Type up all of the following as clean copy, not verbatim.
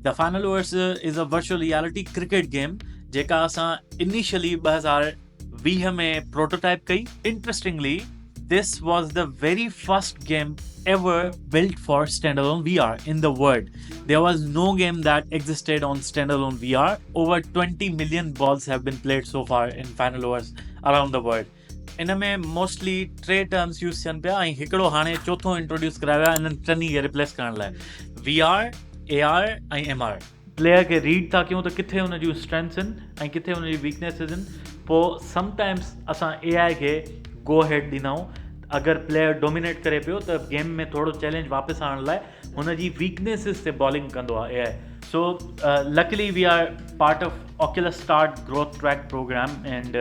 The Final Overs is a virtual reality cricket game जेका असां initially 2020 में prototype कई. Interestingly, this was the very first game ever built for standalone VR in the world. There was no game that existed on standalone VR. Over 20 million balls have been played so far in Final Overs around the world. इन में mostly 3 terms use थियनि पिया ऐं हिकिड़ो हाणे चौथों introduce करायो आहे इन्हनि टिनी खे रिप्लेस करण लाइ. VR, AR ऐं MR. प्लेयर खे रीड था कयूं त किथे हुन जूं स्ट्रेंथ्स आहिनि ऐं किथे हुन जी वीकनेसिस आहिनि. पोइ समटाइम्स असां AI खे गो हेड ॾींदा आहियूं. अगरि प्लेयर डोमिनेट करे पियो त गेम में थोरो चैलेंज वापसि आणण लाइ हुन जी वीकनेसिस ते बॉलिंग कंदो आहे AI. So luckily we are part of Oculus Start growth track program and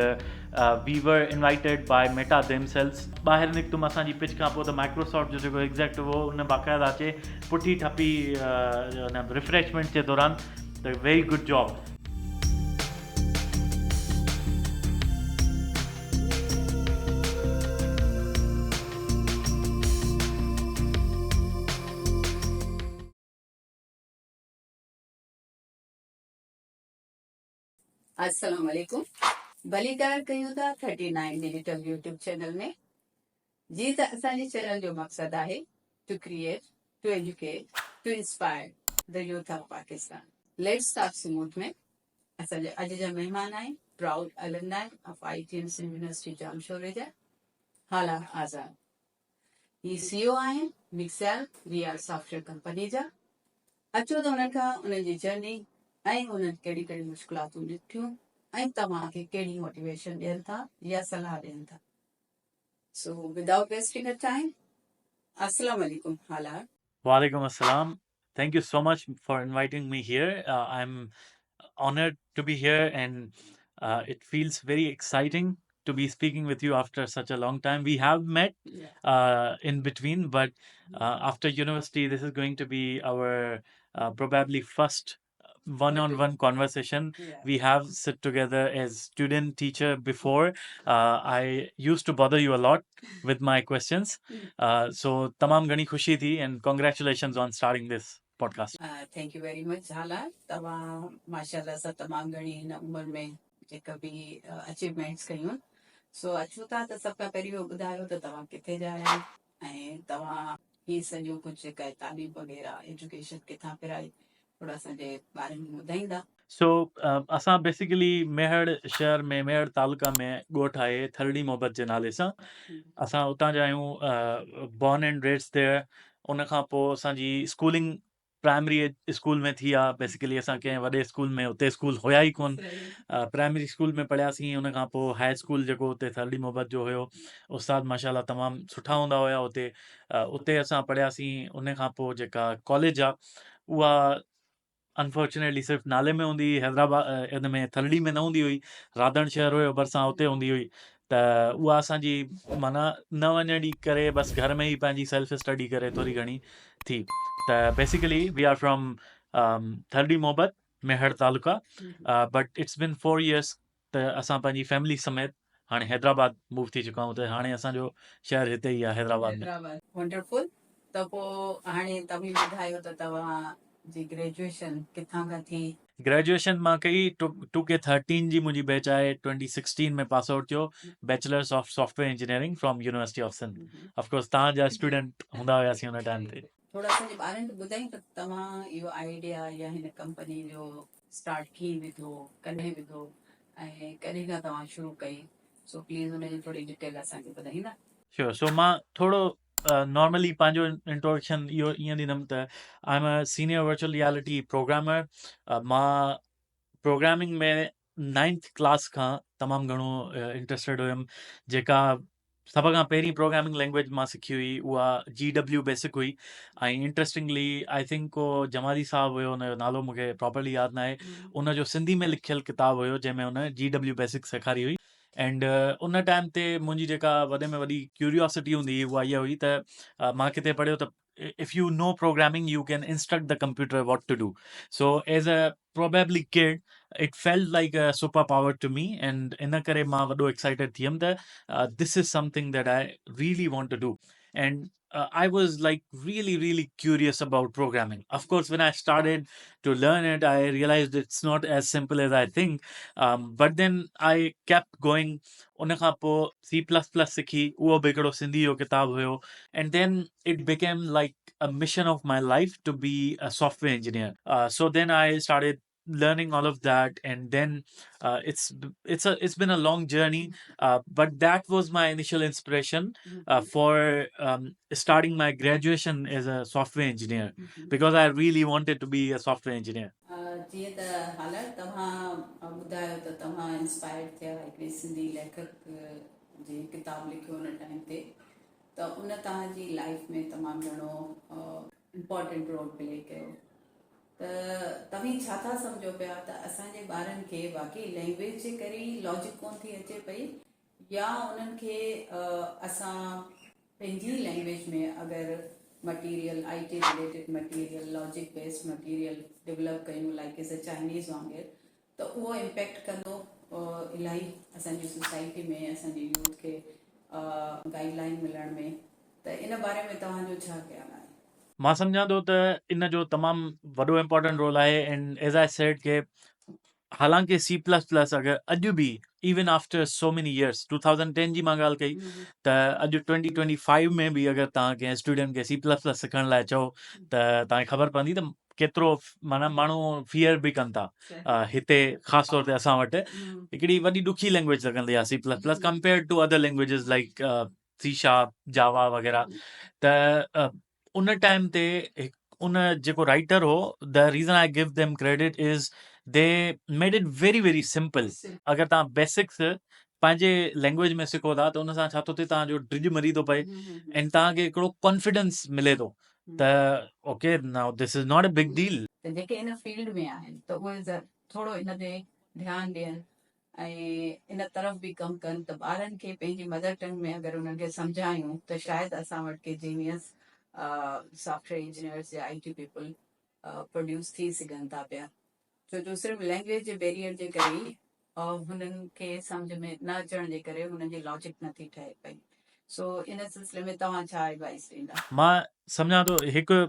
we were invited by Meta themselves. ॿाहिरि निकितुमि असांजी पिच खां पोइ त माइक्रोसॉफ्ट जो जेको एग्ज़ेक्टिव हो उन बाक़ाइदा अचे पुठी ठपी रिफ्रेशमेंट जे दौरान त वेरी गुड जॉब. अस्सलाम वालेकुम. भलीकार कयूं था 39 डिजिटल यूट्यूब चैनल में. जी त असांजे चैनल जो मक़सद आहे to create, to educate, to inspire the youth of Pakistan. Let's start smooth में. असांजे अॼु जा महिमान आहिनि proud alumni of ITN university Jamshoro जा हाला आज़ाद. ही CEO आहिनि मिक्सेल VR सॉफ्टवेयर कंपनी जा. अचो त उन्हनि खां उन्हनि जी जर्नी ऐं उन्हनि कहिड़ी कहिड़ी मुश्किलातूं ॾिठियूं ऐं तव्हांखे कहिड़ी मोटिवेशन ॾियनि था या सलाह ॾियनि था. So without wasting a time, अस्सलाम वालेकुम हाला. Walaikum assalam. Thank you so much for inviting me here. I'm honored to be here and it feels very exciting to be speaking with you after such a long time. We have met in between, but after university, this is going to be our probably first one-on-one conversation. We have sit together as student teacher before. I used to bother you a lot with my questions. So tamam gani khushi thi and congratulations on starting this podcast. Thank U very much हाला. तव्हां माशाल्लाह सां तमामु घणी हिन उमिरि में जेका बि अचीवमेंट्स कयूं. सो अचूं था त सभ खां पहिरीं इहो ॿुधायो त तव्हां किथे जा आहियो ऐं तव्हां ही सॼो कुझु जेका आहे तालीम वग़ैरह एजुकेशन किथां पिराई थोरा असांजे बारे में ॿुधाईंदा. So असां बेसिकली मेहड़ शहर में मेहड़ तालुका में ॻोठ आहे थरड़ी मोहब्बत जे नाले सां. असां उतां जा आहियूं. Born and raised there. उन खां पोइ असांजी स्कूलिंग प्राइमरी स्कूल में थी आहे. बेसिकली असां कंहिं वॾे स्कूल में उते स्कूल हुया ई कोन. प्राइमरी स्कूल में पढ़ियासीं. उन खां पोइ हाई स्कूल जेको उते थरड़ी मोहब्बत जो हुयो उस्ताद माशाल्लाह तमामु सुठा हूंदा हुया उते. उते असां पढ़ियासीं. उन खां पोइ जेका कॉलेज आहे उहा अनफॉर्चुनेटली सिर्फ़ु नाले में हूंदी हुई. हैदराबाद इन में थरड़ी में न हूंदी हुई. राधण शहर हुयो भरिसां उते हूंदी हुई. त उहा असांजी माना न वञण ॾी करे बसि घर में ई पंहिंजी सेल्फ स्टडी करे थोरी घणी थी. त बेसिकली वी आर फ्रॉम थरड़ी मोहब्बत Mehar taluka. But it's been 4 years त असां पंहिंजी फैमिली समेत हाणे हैदराबाद मूव थी चुका आहियूं. त हाणे असांजो शहर हिते ई आहे हैदराबाद में. वंडरफुल. त पोइ हाणे तव्हां ॿुधायो त तव्हां जी ग्रेजुएशन किथां खां थी. ग्रेजुएशन मां कई 2K13 जी मुंहिंजी बैच आहे. 2016 में पास आउट थियो. Bachelors of software engineering from university of Sindh. Of course तव्हांजा स्टूडेंट हूंदा हुआसीं हुन टाइम ते. थोरा असांजे ॿारनि खे ॿुधाई त तव्हां इहो आइडिया या हिन कंपनी जो स्टार्ट कीअं विधो, कॾहिं विधो ऐं कॾहिं खां तव्हां शुरू कई. सो प्लीज़ हुनजी थोरी डिटेल असांखे ॿुधाईंदा. श्योर. सो मां थोरो नॉर्मली पंहिंजो इंट्रोडक्शन इहो ईअं ॾींदुमि त I am a senior virtual reality programmer. मां प्रोग्रामिंग में 9th क्लास खां तमामु घणो इंट्रस्टेड हुयुमि. जेका सभ खां पहिरीं प्रोग्रामिंग लैंग्वेज मां सिखी हुई उहा GW बेसिक हुई. ऐं इंट्रस्टिंगली आई थिंक को जमाली साहबु हुयो, हुनजो नालो मूंखे प्रॉपरली यादि न आहे. उनजो सिंधी में लिखियलु किताबु हुयो जंहिंमें हुन GW बेसिक सेखारी हुई. एंड उन टाइम ते मुंहिंजी जेका वॾे में वॾी क्यूरियोसिटी हूंदी हुई उहा इहा हुई त मां किथे पढ़ियो त if you know programming you can instruct the computer what to do. So as a probably kid it felt like a superpower to me and इन करे मां वॾो excited थियमि त this is something that I really want to do. And I was like really, really curious about programming. Of course, when I started to learn it, I realized it's not as simple as I think. But then I kept going. उन खां पोइ C++ सिखी, उहो बि हिकिड़ो सिंधी जो किताबु हुयो. And then it became like a mission of my life to be a software engineer. So then I started learning all of that, and then it's been a long journey. But that was my initial inspiration for starting my graduation as a software engineer because I really wanted to be a software engineer. जीअं त हालत तव्हां ॿुधायो त तव्हां inspire थिया हिकिड़े सिंधी लेखक जी किताबु लिखियो हुन टाइम ते त उन तव्हांजी लाइफ में तमामु घणो इम्पोर्टेंट रोल प्ले कयो त तव्हीं छा था सम्झो पिया त असांजे ॿारनि खे वाकई लैंग्वेज जे करे ई लॉजिक कोन थी अचे पई या उन्हनि खे असां पंहिंजी लैंग्वेज में अगरि material IT related material logic based material develop कयूं लाइक इज़ अ चाइनीज़ वांगुरु त उहो इम्पैक्ट कंदो इलाही असांजी सोसाइटी में असांजे यूथ खे गाइडलाइन मिलण में त इन बारे में तव्हांजो छा ख़्यालु आहे मां सम्झां थो त इन जो तमामु वॾो इम्पोर्टेंट रोल आहे एंड एज़ आई सेड के हालांकि C++ अगरि अॼु बि even after so many years 2010 जी मां ॻाल्हि कई त अॼु 2025 में बि अगरि तव्हां कंहिं स्टूडेंट खे C++ सिखण लाइ चओ त तव्हांखे ख़बर पवंदी त केतिरो माना माण्हू फियर बि कनि था हिते ख़ासि तौर ते असां वटि हिकिड़ी वॾी ॾुखी लैंग्वेज लॻंदी आहे C++ compare to other languages like C# Java वग़ैरह त उन टाइम ते उन जेको राइटर हो the reason I give them credit is they made it very very simple अगरि तव्हां बेसिक्स पंहिंजे लैंग्वेज में सिखो था त उन सां छा थो थिए तव्हांजो ड्रिज मरी थो पए ऐं तव्हांखे हिकिड़ो कॉन्फिडेंस मिले थो त okay now this is not a big deal त जेके इन फील्ड में आहिनि त उहे थोरो इन ते ध्यानु ॾियनि ऐं इन तरफ़ बि कमु कनि त ॿारनि खे पंहिंजी मदर टंग में अगरि उन्हनि खे सम्झायूं त शायदि असां वटि के जीनियस सॉफ्टवेयर इंजीनियर्स या IT पीपल प्रोड्यूस थी सघनि था पिया छो जो सिर्फ़ु लैंग्वेज जे बैरियर जे करे ई हुननि खे सम्झ में न अचण जे करे हुननि जी लॉजिक नथी ठहे पई सो इन सिलसिले में तव्हां छा एडवाइस ॾींदा मां सम्झां थो हिकु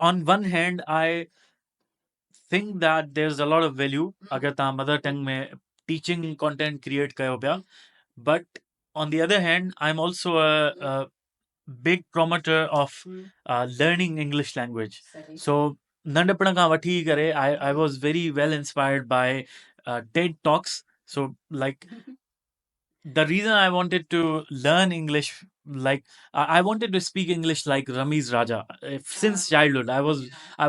on one hand I think that there is a lot of value अगरि तव्हां मदर टंग में टीचिंग कंटेंट क्रिएट कयो पिया but on the other hand I am also a big promoter of learning English language. So नंढपण खां वठी करे I was very well inspired by TED Talks. So like the reason I wanted to learn English, like I wanted to speak English like Ramiz Raja. Since childhood, I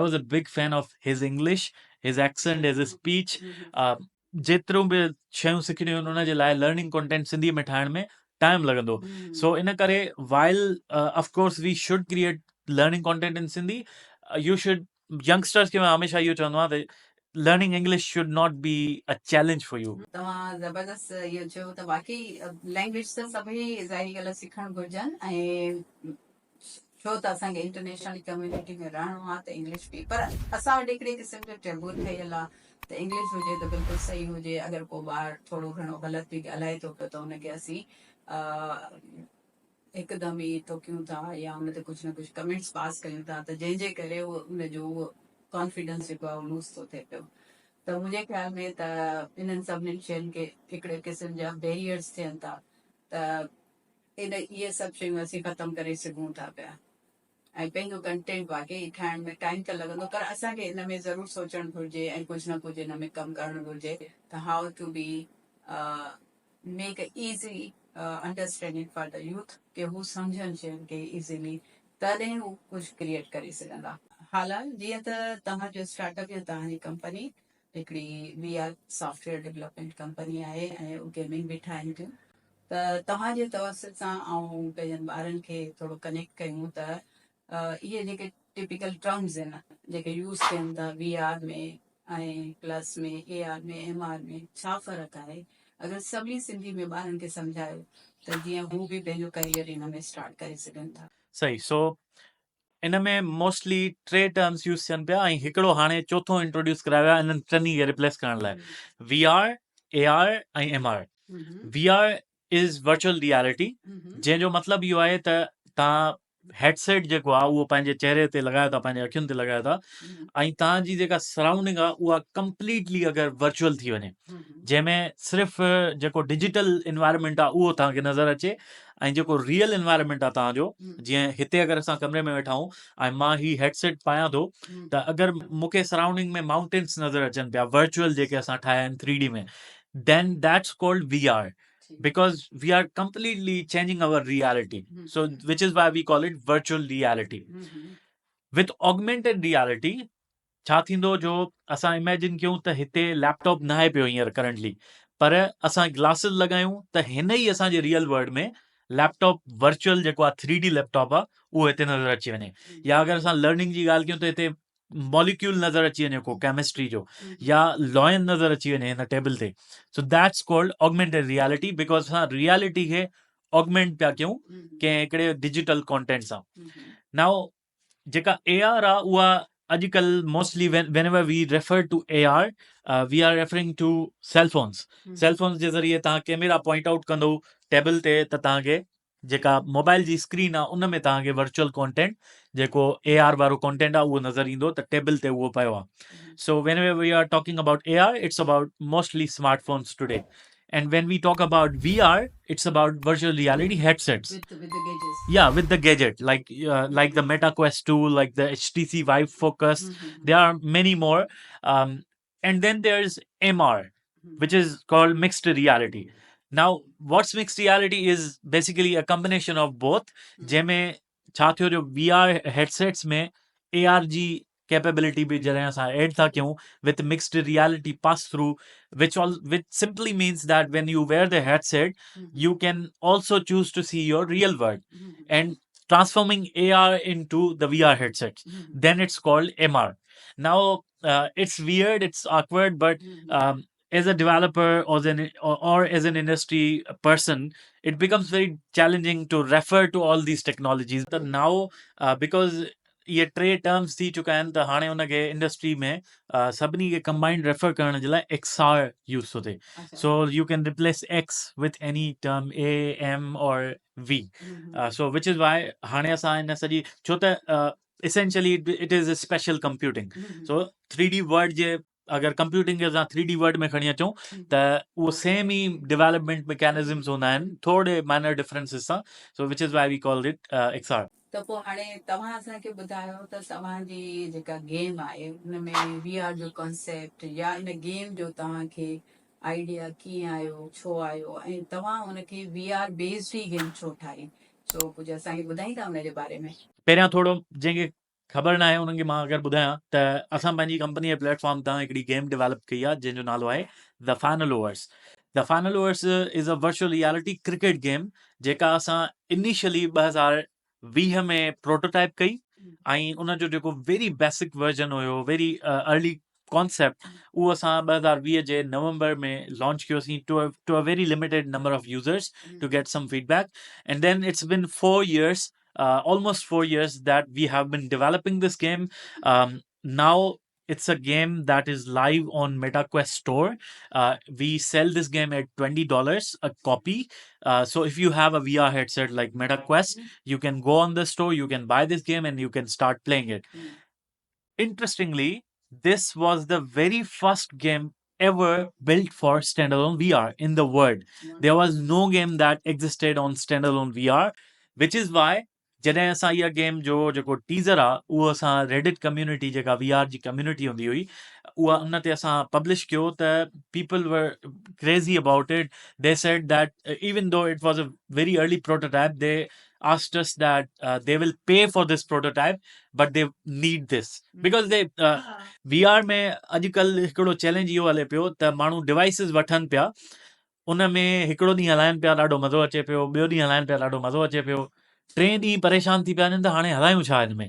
was a big fan of his English, his accent, his speech. जेतिरो बि शयूं सिखणियूं आहिनि उन जे लाइ learning content Sindhi में ठाहिण में time लॻंदो सो इन करे while of course we should create learning content in Sindhi U should youngsters खे मां हमेशह इहो चवंदो आहियां त learning English should not be a challenge for you. तव्हां ज़बरदस्त इहो चयो त वाकई लैंग्वेज त सभई ज़ाहिरी ॻाल्हि आहे सिखणु घुरिजनि ऐं छो त असांखे इंटरनेशनल कम्युनिटी में रहणो आहे त इंग्लिश बि पर असां वटि हिकिड़े क़िस्म जो टेबू ठहियल आहे त इंग्लिश हुजे त बिल्कुलु सही हुजे अगरि को ॿार थोरो घणो ग़लति बि ॻाल्हाए थो पियो त हुनखे असीं हिकदमि ई टोकियूं था या हुन ते कुझु न कुझु कमेंट्स पास कयूं था त जंहिंजे करे उनजो उहो कॉन्फिडेंस जेको आहे लूज़ थो थिए पियो त मुंहिंजे ख़्याल में त इन्हनि सभिनीनि शयुनि खे हिकिड़े क़िस्म जा बैरियर्स थियनि था त इहे सभु शयूं असीं ख़तमु करे सघूं था पिया ऐं पंहिंजो कंटेंट वाकई ठाहिण में टाइम त लॻंदो पर असांखे इन में ज़रूरु सोचणु घुरिजे ऐं कुझु न कुझु इन में कमु करणु घुरिजे त how to be make a easy understanding for the youth की हू सम्झनि शयुनि खे ईज़ीली तॾहिं हू कुझु क्रिएट करे सघंदा हालांकि जीअं त तव्हांजो स्टार्टअप या तव्हांजी कंपनी हिकिड़ी VR सॉफ्टवेयर डेवलपमेंट कंपनी आहे ऐं गेमिंग बि ठाहिनि थियूं त तव्हांजे तवसुल सां ऐं पंहिंजनि ॿारनि खे थोरो कनेक्ट कयूं त इहे जेके टिपिकल टर्म्स आहिनि जेके यूज़ थियनि था VR में ऐं प्लस में AR में MR में छा फ़र्क़ु आहे अगरि सभई सिंधी में ॿारनि खे सम्झायो त जीअं हू बि पंहिंजो करियर इन में स्टार्ट करे सघनि था सही सो इन में मोस्टली 3 टर्म्स यूज़ थियनि पिया ऐं हिकिड़ो हाणे चोथों इंट्रोड्यूस करायो आहे इन्हनि टिनी खे रिप्लेस करण लाइ VR AR ऐं MR VR is virtual reality जंहिंजो मतिलबु इहो आहे त तव्हां हेडसेट जेको आहे उहो पंहिंजे चेहरे ते लॻायो था, पंहिंजे अखियुनि ते लॻायो था, ऐं तव्हांजी जेका सराउंडिंग आहे उहा कंप्लीटली अगरि वर्चुअल थी वञे, जंहिंमें सिर्फ़ु जेको डिजिटल इन्वायरमेंट आहे उहो तव्हांखे नज़र अचे, ऐं जेको रियल इन्वायरमेंट आहे तव्हांजो, जीअं हिते अगरि असां कमरे में वेठा आहियूं ऐं मां ही हेडसेट पायां थो, त अगरि मूंखे सराउंडिंग में माउंटेन्स नज़र अचनि पिया वर्चुअल जेके असां ठाहिया आहिनि 3D में, then that's called VR, because we are completely changing our reality. So which is why we call it virtual reality. With augmented reality छा थींदो, जो असां इमेजिन कयूं त हिते लैपटॉप न आहे पियो हींअर करंटली, पर असां ग्लासिस लॻायूं त हिन ई असांजे रियल वर्ल्ड में लैपटॉप वर्चुअल जेको आहे 3D लैपटॉप आहे उहो हिते नज़र अची वञे, या अगरि असां लर्निंग जी ॻाल्हि कयूं त हिते मॉलिक्यूल नज़र अची वञे को केमिस्ट्री जो, या लॉयन नज़र अची वञे हिन टेबल ते. So that's called augmented reality, because असां रियलिटी खे ऑगमेंट पिया कयूं कंहिं हिकिड़े डिजिटल कॉन्टेंट सां. नाउ जेका AR आहे उहा अॼुकल्ह mostly whenever we refer to AR, we are referring to cell phones. Cell phones जे ज़रिए तव्हां कैमरा पॉइंट आउट कंदो टेबल ते त तव्हांखे जेका मोबाइल जी स्क्रीन आहे उन में तव्हांखे वर्चुअल कॉन्टेंट जेको AR वारो कॉन्टेंट आहे उहो नज़र ईंदो त टेबल ते उहो पियो आहे. सो whenever we are talking about AR, it's about mostly smartphones today. And when we talk about VR, it's about virtual reality headsets. with the gadgets. Yeah, with the gadget, like the Meta Quest 2, like the HTC Vive Focus. There are many more. And then there's MR, which is called mixed reality. Now, what's mixed reality is basically a combination of both. जंहिंमें छा थियो, जो VR headsets में AR जी capability बि जॾहिं असां add था कयूं with mixed reality pass through, which simply means that when you wear the headset, you can also choose to see your real world, and transforming AR into the VR headset. Then it's called MR. Now, it's weird, it's awkward, but as a developer or as an industry person, it becomes very challenging to refer to all these technologies. But now, because ये टे terms थी चुका आहिनि, त हाणे हुनखे industry में सभिनी खे कंबाइंड रेफर करण जे लाइ XR यूज़ थो थिए. So you can replace X with any term AM और V. So which is Y हाणे असां हिन सॼी, छो त essentially it is a special computing. So 3D world जे अगरि कंप्यूटिंग खे असां 3D वर्ड में खणी अचूं त उहो सेम ई डेवलपमेंट मैकेनिज़म्स हूंदा आहिनि, थोरे माइनर डिफरेंसिस सां. So which is why we called it XR. त पोइ हाणे तव्हां असांखे ॿुधायो त तव्हांजी जेका गेम आहे हुनमें VR जो कॉन्सेप्ट या इन गेम जो तव्हांखे आइडिया कीअं आयो, छो आयो, ऐं तव्हां हुनखे VR बेस्ड ई गेम छो ठाही, सो कुझु असांखे ॿुधाईंदा हुनजे बारे में? पहिरियां थोरो जंहिंखे ख़बर न आहे उन्हनि खे मां अगरि ॿुधायां त असां पंहिंजी कंपनी जे प्लेटफॉर्म तां हिकिड़ी गेम डेवलप कई आहे जंहिंजो नालो आहे the final overs. The final overs is a virtual reality cricket game जेका असां इनिशियली 2020 में प्रोटोटाइप कई, ऐं उनजो जेको वेरी बेसिक वर्जन हुयो, वेरी अर्ली कॉन्सेप्ट, उहो असां 2020 जे नवंबर में लॉन्च कयोसीं to a very limited number of users to get some feedback. And then it's been 4 years, almost 4 years that we have been developing this game. Now it's a game that is live on MetaQuest store. We sell this game at $20 a copy. So if you have a VR headset like MetaQuest, you can go on the store, you can buy this game, and you can start playing it. Interestingly, this was the very first game ever built for standalone VR in the world. There was no game that existed on standalone VR, which is why जॾहिं असां इहा game जो जेको teaser आहे उहो असां Reddit community, जेका VR जी community हूंदी हुई, उहा उन ते असां पब्लिश कयो त people were crazy about it. They said that even though it was a very early prototype, the asked us that they will pay for this prototype, but they need this because they VR में अॼुकल्ह हिकिड़ो challenge इहो हले पियो त माण्हू devices वठनि पिया, उन में हिकिड़ो ॾींहुं हलाइनि पिया ॾाढो मज़ो अचे पियो, ॿियो ॾींहुं हलाइनि पिया ॾाढो मज़ो अचे पियो, 3 ॾींहं परेशान थी पिया वञनि त हाणे हलायूं छा हिन में.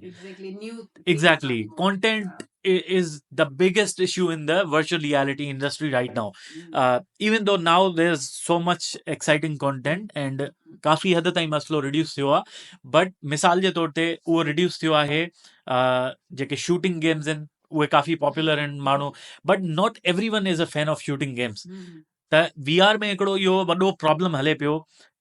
Exactly. Content is the biggest issue in the virtual reality industry right now. Even though now there's so much exciting content and काफ़ी हद ताईं मसलो रिड्यूस थियो आहे, बट मिसाल जे तौर ते उहो रिड्यूस थियो आहे. जेके शूटिंग गेम्स आहिनि उहे काफ़ी पॉपुलर आहिनि माण्हू, but not every one is a fan of shooting games. त VR में हिकिड़ो इहो वॾो प्रॉब्लम हले पियो,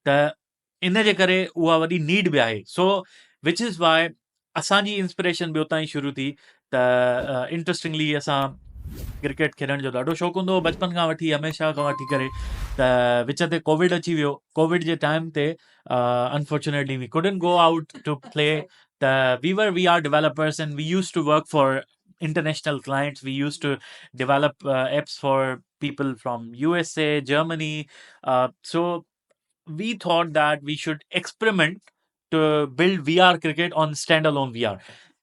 त इन जे करे उहा वॾी नीड बि आहे. सो विच इज़ वाई असांजी इंस्पिरेशन ॿियो ताईं शुरू थी त इंट्रस्टिंगली असां क्रिकेट खेॾण जो ॾाढो शौक़ु हूंदो हो बचपन खां वठी हमेशह खां वठी करे त विच ते कोविड अची वियो कोविड जे टाइम ते unfortunately we couldn't go out to play त we are developers and we used to work for international clients. We used to develop apps for people from USA, Germany. So we thought that we should experiment to build VR cricket on standalone VR.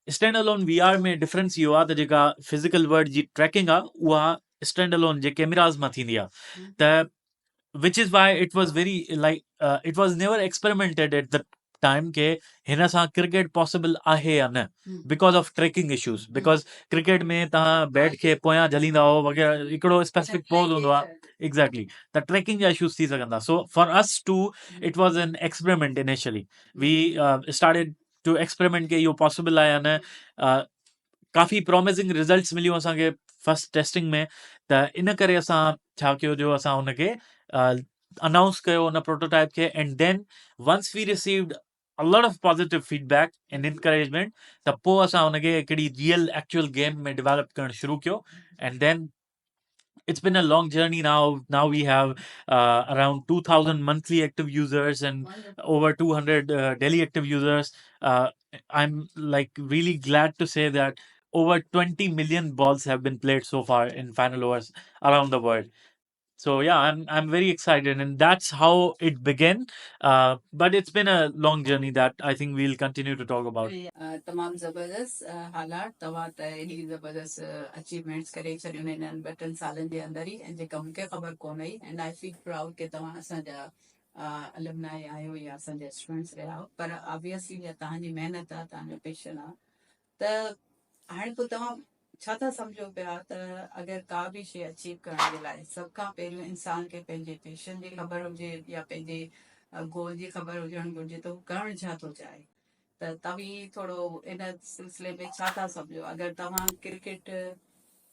Standalone VR में difference इहो आहे त जेका physical world जी tracking आहे उहा stand alone जे cameras मां थींदी आहे त which is why it was very it was never experimented at the time के हिन सां क्रिकेट पॉसिबल आहे या न because of tracking issues because cricket में तव्हां बैट खे पोयां झलींदा हो वग़ैरह हिकिड़ो स्पेसिफिक पोज हूंदो आहे एग्ज़ैक्टली त ट्रैकिंग जा इश्यूज़ थी सघंदा so for us to it was an experiment initially we started to experiment के इहो पॉसिबल आहे या न काफ़ी प्रॉमिसिंग रिज़ल्ट्स मिलियूं असांखे फर्स्ट टेस्टिंग में त इन करे असां छा कयो जो असां हुनखे अनाउंस कयो हुन प्रोटोटाइप खे and then once we received a lot of positive feedback and encouragement त पोइ असां हुनखे हिकिड़ी रियल एक्चुअल गेम में डेवलप करणु शुरू कयो and then it's been a long journey now we have around 2000 monthly active users and over 200 daily active users. I'm like really glad to say that over 20 million balls have been played so far in final overs around the world. So yeah, I'm very excited, and that's how it began. But it's been a long journey that I think we'll continue to talk about. तमामु ज़बरदस्त हालात तव्हां त एॾी ज़बरदस्त achievements करे छॾियूं हिननि 2-3 सालनि जे अंदर ई ऐं जेका मूंखे ख़बर कोन हुई एंड आई फील प्राउड की तव्हां असांजा अलमनाई आहियो या असांजा स्टूडेंट्स रहिया हो पर ऑब्वियसली तव्हांजी महिनत आहे तव्हांजो पैशन आहे त हाणे पोइ तव्हां छा था सम्झो पिया त अगरि का बि शइ अचीव करण जे लाइ सभ खां पहिरियों इंसान खे पंहिंजे पैशन जी ख़बर हुजे या पंहिंजे गोल जी ख़बर हुजणु घुरिजे त हू करणु छा थो चाहे त तव्हीं थोरो इन सिलसिले में छा था सम्झो अगरि तव्हां क्रिकेट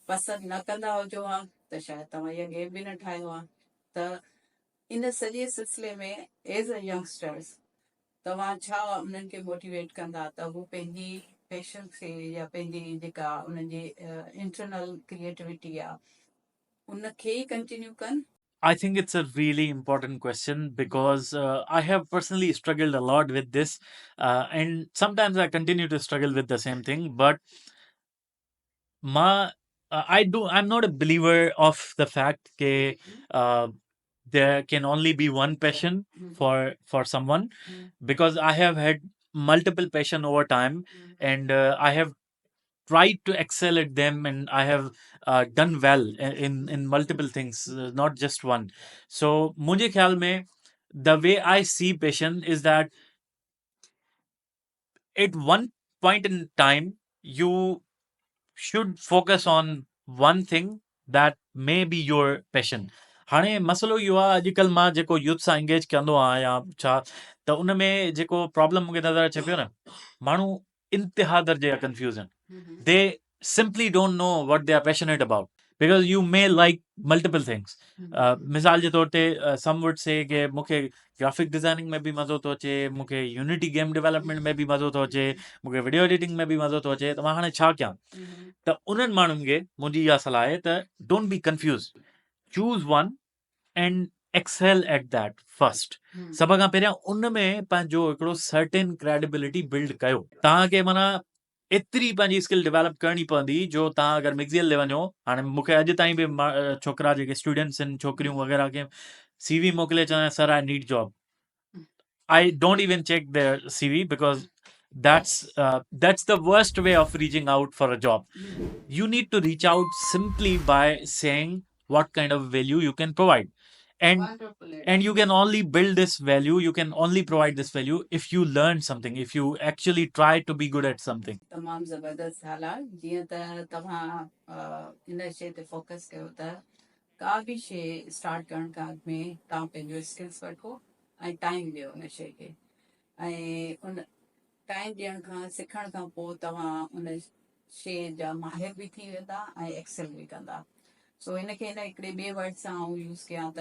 पसंदि न कंदा हुजो हा त शायदि तव्हां इहा गेम बि न ठाहियो आहे त इन सॼे सिलसिले में एज़ अ यंगस्टर्स तव्हां छा उन्हनि खे मोटिवेट कंदा त हू पंहिंजी पैशन खे या पंहिंजी जेका उन्हनि जी इंटरनल क्रिएटिविटी आहे उनखे ई कंटिन्यू कनि I think it's a really important question because I have personally struggled a lot with this, and sometimes I continue to struggle with the same thing. But I'm not a believer of the fact that there can only be one passion for someone, because I have had multiple passion over time, and I have tried to excel at them, and I have done well in multiple things, not just one. So मुझे ख्याल में the way I see passion is that at one point in time you should focus on one thing that may be your passion. हाणे मसइलो इहो आहे अॼुकल्ह मां जेको यूथ सां एंगेज कंदो आहियां या छा त उन में जेको प्रॉब्लम मूंखे नज़र अचे पियो न माण्हू इंतिहा दर्जे जा कंफ्यूज़ आहिनि दे simply don't know what they are passionate about because you may like multiple things. मिसाल जे तौर ते some would say कि मूंखे ग्राफिक डिज़ाइनिंग में बि मज़ो थो अचे मूंखे यूनिटी गेम डेवलपमेंट में बि मज़ो थो अचे मूंखे वीडियो एडिटिंग में बि मज़ो थो अचे त मां हाणे छा कयां त उन्हनि माण्हुनि खे मुंहिंजी इहा सलाह आहे त don't be confuse choose one and excel at that first सभ खां पहिरियां उन में पंहिंजो हिकिड़ो सर्टेन क्रेडिबिलिटी बिल्ड कयो तव्हांखे माना एतिरी पंहिंजी स्किल डेवलप करणी पवंदी जो तव्हां अगरि मिक्सियल ते वञो हाणे मूंखे अॼु ताईं बि छोकिरा जेके स्टूडेंट्स आहिनि छोकिरियूं वग़ैरह खे CV मोकिले चवनि sir I need job I don't even check their CV because that's the worst way of reaching out for a job. You need to reach out simply by saying what kind of value you can provide, and you can only build this value. You can only provide this value if you learn something. If you actually try to be good at something. तमामु ज़बरदस्त हालात जीअं त तव्हां इन शइ ते focus कयो त का बि शइ स्टार्ट करण खां अॻु में तव्हां पंहिंजो स्किल्स वठो ऐं टाइम ॾियो उन शइ खे ऐं उन टाइम ॾियण खां सिखण खां पोइ तव्हां उन शइ जा माहिर बि थी वेंदा ऐं एक्सेल बि कंदा सो हिनखे हिन हिकिड़े ॿिए वर्ड सां आऊं यूज़ कयां त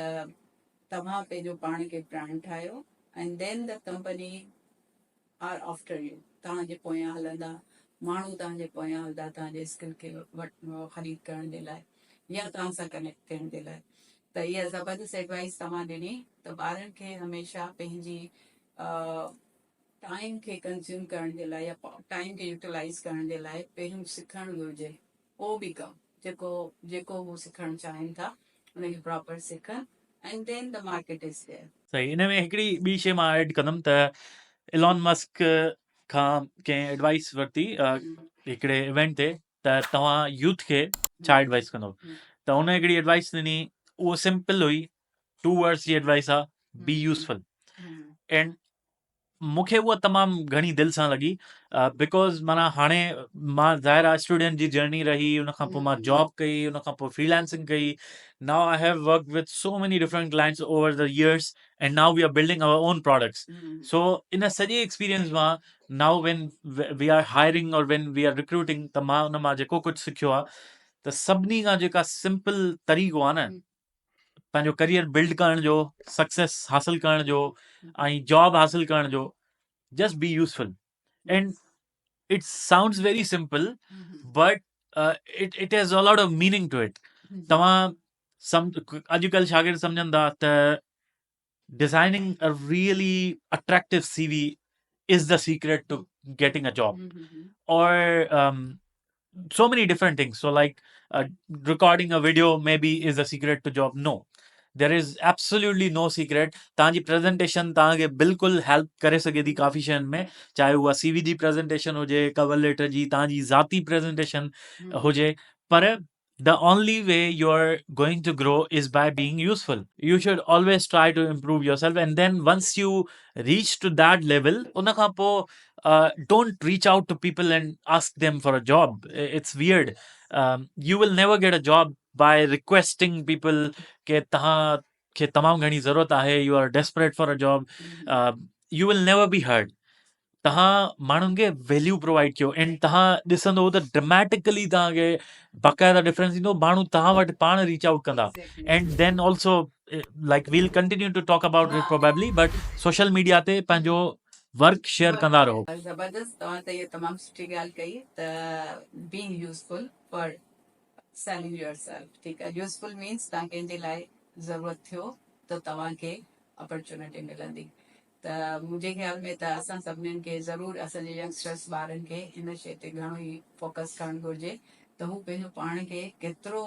तव्हां पंहिंजो पाण खे ब्रांड ठाहियो and then the company are after you तव्हांजे पोयां हलंदा, माण्हू तव्हांजे पोयां हलंदा तव्हांजे स्किल खे ख़रीद करण जे लाइ या तव्हां सां कनेक्ट थियण जे लाइ। त इहा ज़बरदस्त एडवाइस तव्हां ॾिनी। त ॿारनि खे हमेशह पंहिंजी टाइम खे कंज़्यूम करण जे लाइ या टाइम खे यूटिलाइज़ करण जे लाइ पहिरियों सिखणु घुरिजे, को बि कमु जेको जेको हू सिखणु चाहिनि था उनखे प्रॉपर सिखनि and then the market is there. सही। इन में हिकिड़ी ॿी शइ मां ऐड कंदुमि त इलॉन मस्क खां कंहिं एडवाइस वरिती हिकिड़े इवेंट ते त तव्हां यूथ खे छा एडवाइस कंदो, त हुन हिकिड़ी एडवाइस ॾिनी, उहो सिंपल हुई, 2 वर्ड्स जी एडवाइस आहे, बी यूज़फुल। एंड मूंखे उहा तमामु घणी दिलि सां लॻी, बिकॉज़ माना हाणे मां ज़ाहिर आहे स्टूडेंट जी जर्नी रही, उन खां पोइ मां जॉब कई, उन खां पोइ फ्रीलांसिंग कई, now I have work with so many different clients over the years and now we are building our own products. So in सॼे एक्सपीरियंस मां now when we are hiring or when we R recruiting, त मां उन मां जेको कुझु सिखियो आहे, त सभिनी खां जेका सिंपल तरीक़ो आहे न पंहिंजो करियर बिल्ड करण जो, सक्सेस हासिल करण जो ऐं जॉब हासिल करण जो, just be useful. And it sounds very simple, but it has a lot of meaning to it. तव्हां अॼुकल्ह शागिर्द सम्झनि था त designing a really attractive CV is the secret to getting a job, or so many different things. So like recording a video maybe is a secret to job. No, there is absolutely no secret. तव्हांजी presentation तव्हांखे बिल्कुलु help करे सघे थी काफ़ी शयुनि में, चाहे उहा CV जी प्रेज़ेंटेशन हुजे, कवर लेटर जी, तव्हांजी ज़ाती प्रेज़ेंटेशन हुजे, पर the only way you're going to grow is by being useful. You should always try to improve yourself, and then once you reach to that level, उन खां पोइ don't reach out to people and ask them for a job. It's weird. You will never get a job by requesting people के तव्हांखे तमामु घणी ज़रूरत आहे, you are desperate for a job. You will never be heard. तव्हां माण्हुनि खे value provide कयो, एंड तव्हां ॾिसंदो त ड्रामेटिकली तव्हांखे बाक़ाइदा डिफरेंस ईंदो, माण्हू तव्हां वटि पाण रीच आउट कंदा। And then also like will continue to talk about it probably, but social media ते पंहिंजो वर्क शेयर कंदा रहो। ज़बरदस्त, तव्हां त इहा तमामु सुठी ॻाल्हि कई त being useful for selling yourself. ठीकु आहे, यूज़फुल मीन्स तव्हां कंहिंजे लाइ ज़रूरत थियो त तव्हांखे अपॉर्चुनिटी मिलंदी। त मुंहिंजे ख़्याल में त असां सभिनीनि खे ज़रूरु असांजे यंगस्टर्स ॿारनि खे हिन शइ ते घणो ई फोकस करणु घुरिजे त हू पंहिंजो पाण खे केतिरो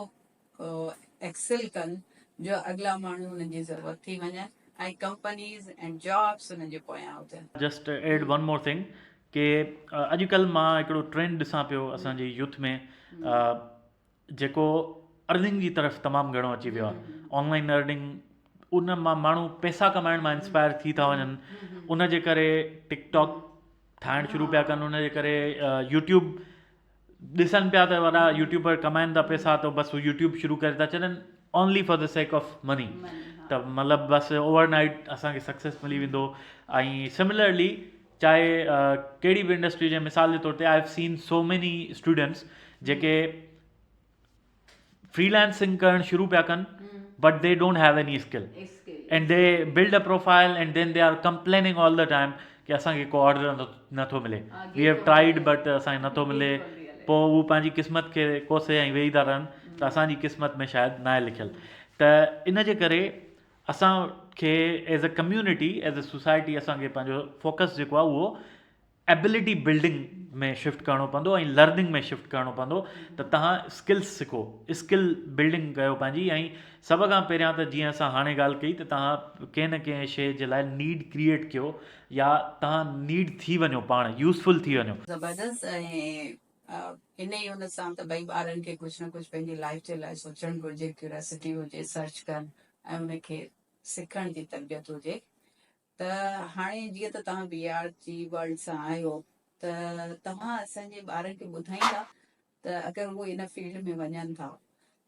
एक्सेल कनि जो अॻिला माण्हू हुननि जी ज़रूरत थी वञनि ऐं कंपनीज़ एंड जॉब्स हुननि जे पोयां हुजनि। Just add one more thing कि अॼुकल्ह मां हिकिड़ो ट्रेंड ॾिसां पियो असांजे यूथ में, जेको अर्निंग जी तरफ़ तमामु घणो अची वियो आहे, ऑनलाइन अर्निंग। उन मां माण्हू पैसा कमाइण मां इंस्पायर थी था वञनि, उन जे करे टिकटॉक ठाहिणु शुरू पिया कनि, उन जे करे यूट्यूब ॾिसनि पिया त वॾा यूट्यूबर कमाइनि था पैसा, त बसि यूट्यूब शुरू करे था छॾनि only for the sake of money. त मतिलबु बसि ओवरनाइट असांखे सक्सेस मिली वेंदो। ऐं सिमिलरली चाहे कहिड़ी बि इंडस्ट्री जे मिसाल जे तौर ते I have seen so many students जेके फ्रीलांसिंग करणु शुरू पिया कनि, but they don't have any skill, and they build a profile and then they are complaining all the time कि असांखे को ऑर्डर नथो मिले, वी हैव ट्राइड बट असांखे नथो मिले। पोइ हू पंहिंजी क़िस्मत खे कोसे ऐं वेही था रहनि त असांजी क़िस्मत में शायदि न आहे लिखियलु। त इन जे करे असांखे as a community, as a society, असांखे पंहिंजो फोकस जेको आहे उहो एबिलिटी बिल्डिंग में शिफ्ट करिणो पवंदो ऐं लर्निंग में शिफ्ट करिणो पवंदो। त तव्हां स्किल्स सिखो, स्किल बिल्डिंग कयो पंहिंजी। ऐं सभ खां पहिरियां त जीअं असां हाणे ॻाल्हि कई त तव्हां कंहिं न कंहिं शइ जे लाइ नीड क्रिएट कयो, या तव्हां नीड थी वञो, पाण यूज़फुल थी वञो। ज़बरदस्त। ऐं इन ई हुन सां त भई ॿारनि खे कुझु न कुझु पंहिंजी लाइफ जे लाइ सोचणु घुरिजे, क्यूरियोसिटी हुजे, सर्च कनि ऐं उनखे सिखण जी तरबियत हुजे। त हाणे जीअं त तव्हां VR जी वर्ल्ड सां आहियो, त तव्हां असांजे ॿारनि खे ॿुधाईंदा त अगरि उहे इन फील्ड में वञनि था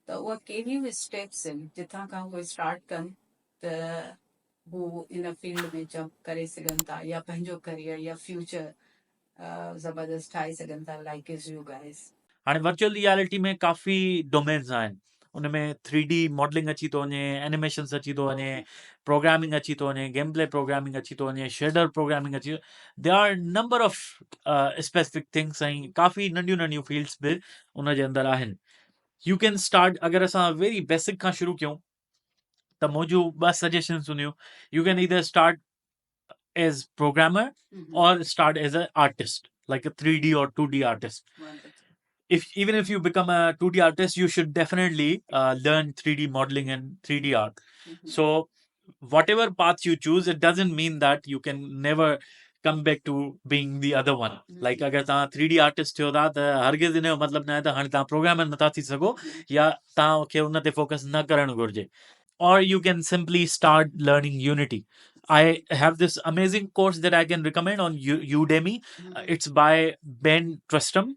त उहा कहिड़ियूं स्टेप्स आहिनि जिथां खां उहे स्टार्ट कनि त हू इन फील्ड में जंप करे सघनि था या पंहिंजो करियर या फ्यूचर ज़बरदस्त ठाहे सघनि था, लाइक इज़ यू गाइस। हाणे वर्चुअल रियलिटी में काफ़ी डोमेन्स आहिनि, उनमें 3D मॉडलिंग अची थो वञे, एनिमेशन्स अची थो वञे, प्रोग्रामिंग अची थो वञे, गेम प्ले प्रोग्रामिंग अची थो वञे, शेडर प्रोग्रामिंग अची, they are number of specific things ऐं काफ़ी नंढियूं नंढियूं फील्ड्स बि उन जे अंदरि आहिनि. यू कैन स्टार्ट, अगरि असां वेरी बेसिक खां शुरू कयूं त मुंहिंजूं ॿ सजेशन्स हूंदियूं. You can either start as programmer or start as an artist, like a 3D or 2D artist. If even if you become a 2D artist, you should definitely learn 3D modeling and 3D art. So whatever path you choose, it doesn't mean that you can never come back to being the other one. Like अगर तव्हां 3D artist थियो था त हरगिज़ इन जो मतिलबु न आहे त हाणे तव्हां प्रोग्रामर नथा थी सघो या तव्हांखे उन ते फोकस न करणु घुरिजे. Or you can simply start learning Unity. I have this amazing course that I can recommend on Udemy. It's by Ben Tristram.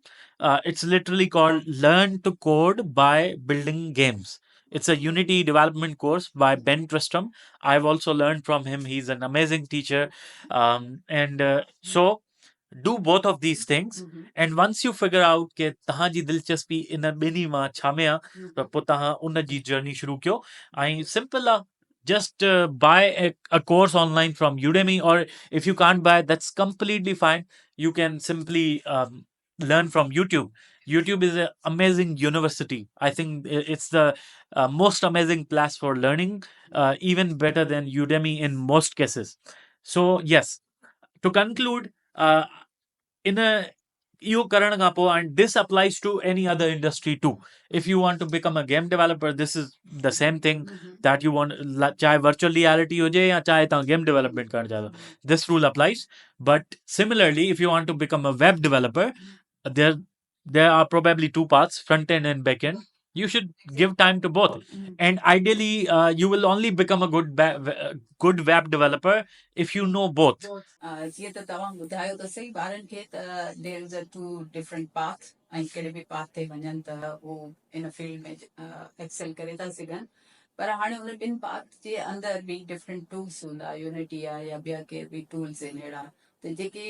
It's literally called Learn to Code by Building Games. It's a Unity development course by Ben Tristram. I've also learned from him. He's an amazing teacher. And so do both of these things. And once you figure out कि तव्हांजी दिलचस्पी इन ॿिन्ही मां छा में आहे त पोइ तव्हां उन जी जर्नी शुरू कयो. ऐं सिंपल आहे, just buy a course online from Udemy, or if you can't buy, that's completely fine. You can simply learn from YouTube. YouTube is an amazing university. I think it's the most amazing place for learning, even better than Udemy in most cases. So yes, to conclude, in a इहो करण खां पोइ, and this applies to any other industry too. If you want to become a game developer, this is the same thing that you want, चाहे virtual reality हुजे या चाहे तव्हां game development करणु चाहियो, this rule applies. But similarly, if you want to become a web developer, there are probably two paths, front end and back end. You should give time to both, and ideally you will only become a good web developer if you know both. जीअं त तव्हां ॿुधायो त सही ॿारनि खे त there is a two different path ऐं कहिड़े बि पाथ ते वञनि त उहो इन फील्ड में एक्सेल करे था सघनि. पर हाणे उन ॿिनि पाथ जे अंदरि बि डिफरेंट टूल्स हूंदा, यूनिटी आहे या ॿिया केर बि टूल्स आहिनि अहिड़ा त जेके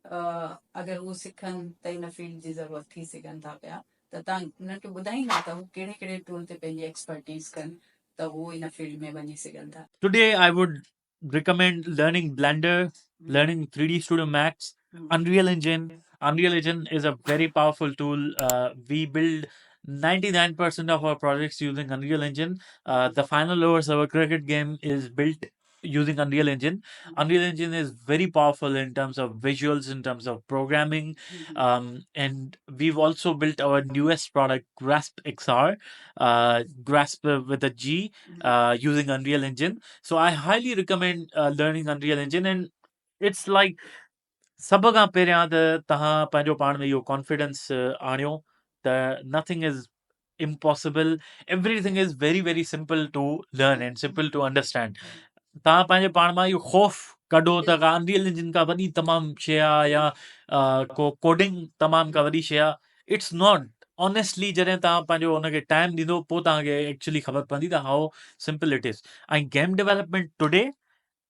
अगरि उहो सिखनि त इन फील्ड जी ज़रूरत थी सघनि था पिया. त तव्हां उन्हनि खे ॿुधाईंदा त हू कहिड़े कहिड़े टूल ते पंहिंजी एक्सपर्टीज़ कनि त उहो इन फील्ड में वञी सघनि था. Today I would recommend learning Blender, learning 3D Studio Max, Unreal Engine. Unreal Engine is a very powerful tool. We build 99% of our projects using Unreal Engine. The final over server cricket game is built using Unreal Engine. Unreal Engine is very powerful in terms of visuals, in terms of programming. And we've also built our newest product, Grasp XR, Grasp with a G, using Unreal Engine. So I highly recommend learning Unreal Engine. And it's like सभ खां पहिरियां त तव्हां पंहिंजो पाण में इहो confidence आणियो त nothing is impossible. Everything is very very simple to learn and simple to understand. तव्हां पंहिंजे पाण मां इहो ख़ौफ़ कढो त का अनरियल इंजन का वॾी तमामु शइ आहे या को कोडिंग तमामु का वॾी शइ आहे. It's not. ऑनेस्टली जॾहिं तव्हां पंहिंजो हुनखे टाइम ॾींदो पोइ तव्हांखे एक्चुअली ख़बर पवंदी त हाउ सिंपल इट इज़. ऐं game development today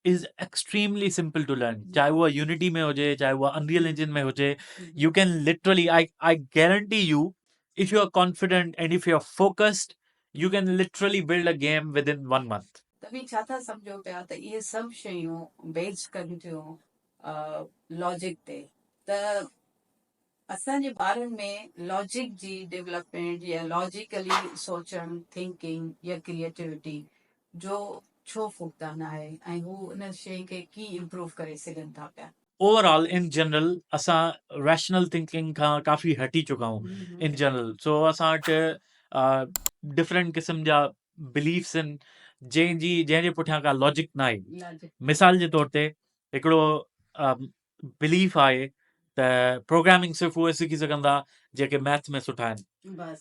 is extremely simple to learn. चाहे वो यूनिटी में हुजे, चाहे वो अनरियल इंजन में हुजे, you can literally, I guarantee you, if you are confident and if you are focused, you can literally build a game within 1 month. त बि छा था सम्झो पिया त इहे सभु शयूं बेस कनि थियूं लॉजिक ते. त असांजे ॿारनि में लॉजिक जी डेवलपमेंट या लॉजिकली सोचणु, थिंकिंग या क्रिएटिविटी जो छो फुकतान आहे ऐं हू उन शइ खे कीअं इम्प्रूव करे सघनि था पिया. Overall, in general, असां rational thinking खां काफ़ी हटी चुका आहियूं in general. So असां वटि different क़िस्म जा beliefs आहिनि जंहिंजे पुठियां का लॉजिक न आहे. मिसाल जे तौर ते हिकिड़ो बिलीफ आहे त प्रोग्रामिंग सिर्फ़ु उहे सिखी सघंदा जेके मैथ्स में सुठा आहिनि.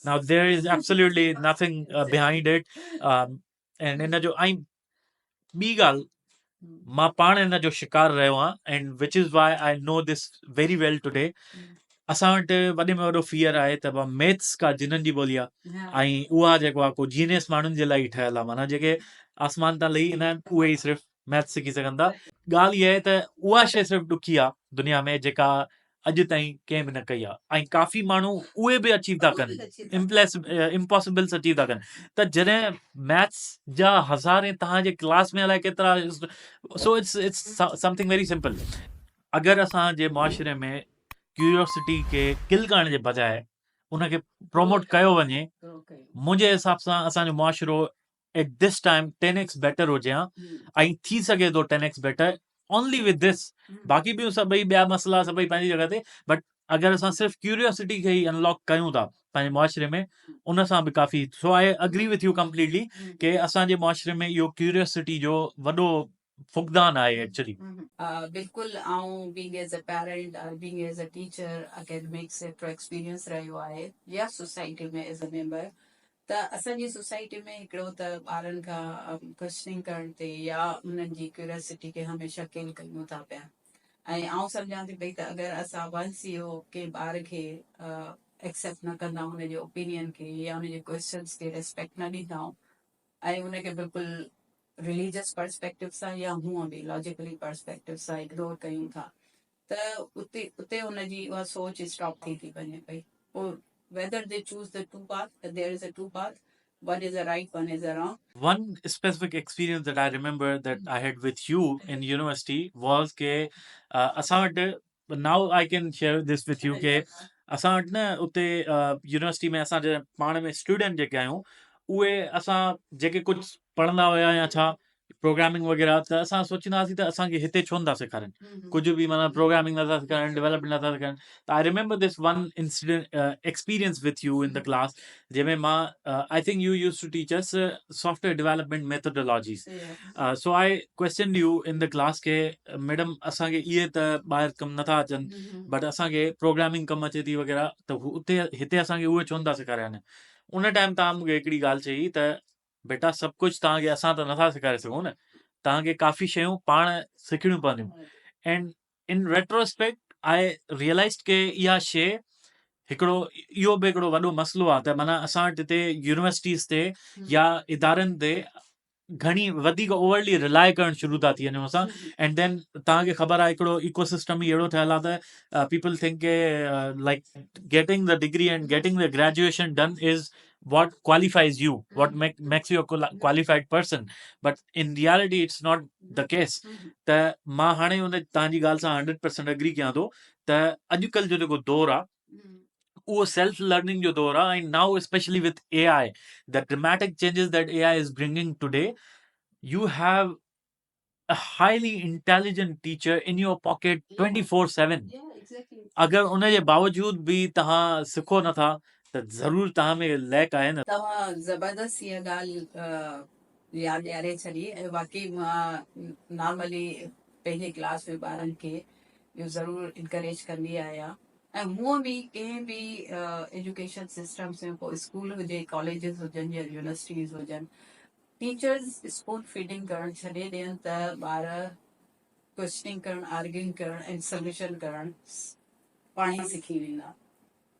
Now there is absolutely nothing behind it. And इन जो ऐं ॿी ॻाल्हि, मां पाण इन जो शिकार रहियो आहियां, and which is Y I know this very well today. असां वटि वॾे में वॾो फियर आहे त मैथ्स का जिननि जी ॿोली आहे ऐं उहा जेको आहे को जीनियस माण्हुनि जे लाइ ठहियल आहे. माना जेके आसमान तां लही ईंदा आहिनि उहे ई सिर्फ़ु मैथ्स सिखी सघंदा. ॻाल्हि इहा आहे त उहा शइ सिर्फ़ु ॾुखी आहे दुनिया में जेका अॼु ताईं कंहिं बि न कई आहे ऐं काफ़ी माण्हू उहे बि अचीव था कनि इम्पॉसिबल्स अचीव था कनि त जॾहिं मैथ्स जा हज़ारे तव्हांजे क्लास में अलाए केतिरा so it's something very simple अगरि असांजे मुआशिरे में क्यूरियोसिटी खे किल करण जे बजाए उनखे प्रोमोट कयो वञे मुंहिंजे हिसाब सां असांजो मुआशिरो at this time 10x better हुजे हा ऐं थी सघे थो 10x better only with this बाक़ी बि सभई ॿिया मसइला सभई पंहिंजी जॻह ते बट अगरि असां सिर्फ़ु क्यूरियोसिटी खे ई अनलॉक कयूं था पंहिंजे मुआशिरे में उन सां बि काफ़ी so I agree with you completely कि असांजे मुआशिरे में इहो क्यूरियोसिटी जो वॾो फुक़दान आहे एक्चुअली बिल्कुलु ऐं being as a parent being as a teacher academics एतिरो एक्सपीरियंस रहियो आहे या सोसाइटी में एज़ अ मेंबर त असांजी सोसाइटी में हिकिड़ो त ॿारनि खां क्वेश्चनिंग करण ते या उन्हनि जी क्यूरियोसिटी खे हमेशह किल कयूं था पिया ऐं आउं सम्झां थी पई त अगरि असां वंस इहो कंहिं ॿार खे एक्सेप्ट न कंदा हुनजे ओपिनियन खे या हुनजे क्वेश्चन्स खे रेस्पेक्ट न ॾींदा ऐं उनखे बिल्कुलु रिलीजियस पर्सपेक्टिव सां या हूअं बि लॉजिकली पर्सपेक्टिव सां इग्नोर कयूं था त उते उते हुनजी उहा सोच स्टॉप थी वञे पई पोइ whether they choose the two path, there is a two path, one is a right, one is a wrong. One specific experience that I remember that I had with you in university was के असां वटि now I can share this with you के असां वटि न उते university में असां जॾहिं पाण में स्टूडेंट जेके आहियूं उहे असां जेके कुझु पढ़ंदा हुया या छा प्रोग्रामिंग वग़ैरह त असां सोचींदा हुआसीं त असांखे हिते छो नथा सेखारनि कुझु बि माना प्रोग्रामिंग नथा सेखारनि डेवलपमेंट नथा सेखारनि त I remember this one incident experience with you in the class जंहिंमें मां I think you used to teach us software development methodologies so I question you in the class के मैडम असांखे इहे त ॿाहिरि कमु नथा अचनि बट असांखे प्रोग्रामिंग कमु अचे थी वग़ैरह त उते हिते असांखे उहे छो नथा सेखारिनि उन टाइम तव्हां मूंखे हिकिड़ी ॻाल्हि चई त बेटा सभु कुझु तव्हांखे असां त नथा सेखारे सघूं न तव्हांखे काफ़ी शयूं पाण सिखणियूं पवंदियूं and in retrospect I realise के इहा शइ हिकिड़ो इहो बि हिकिड़ो वॾो मसइलो आहे त माना असां वटि हिते यूनिवर्सिटीज़ ते या इदारनि ते घणी वधीक ओवरली रिलाए करणु शुरू था थी वञूं असां एंड देन तव्हांखे ख़बर आहे हिकिड़ो इकोसिस्टम ई अहिड़ो ठहियलु आहे त पीपल थिंक के like getting the degree and getting the graduation done is what qualifies you what makes you a qualified person but in reality it's not the case त मां हाणे हुन तव्हांजी ॻाल्हि सां 100% अग्री कयां थो त अॼुकल्ह जो जेको दौरु आहे उहो सेल्फ लर्निंग जो दौरु आहे ऐं now specially with AI the dramatic changes that AI is bringing today you have a highly intelligent teacher in your pocket 24/7 अगरि उनजे बावजूद बि तव्हां सिखो नथा त ज़रूर तव्हां में लैक आहे न तव्हां ज़बरदस्त इहा ॻाल्हि यादि ॾियारे छॾी ऐं वाकई मां नॉर्मली पंहिंजे क्लास में ॿारनि खे इहो ज़रूरु इनकरेज कंदी आहियां ऐं हूअं बि कंहिं बि एजुकेशन सिस्टम्स में पोइ स्कूल हुजे कॉलेजिस हुजनि या यूनिवर्सिटीज़ हुजनि टीचर्स स्पून फीडिंग करणु छॾे ॾियनि त ॿार क्वेश्चनिंग करणु आर्ग्यूइंग करणु ऐं सोल्यूशन करणु पाण ई सिखी वेंदा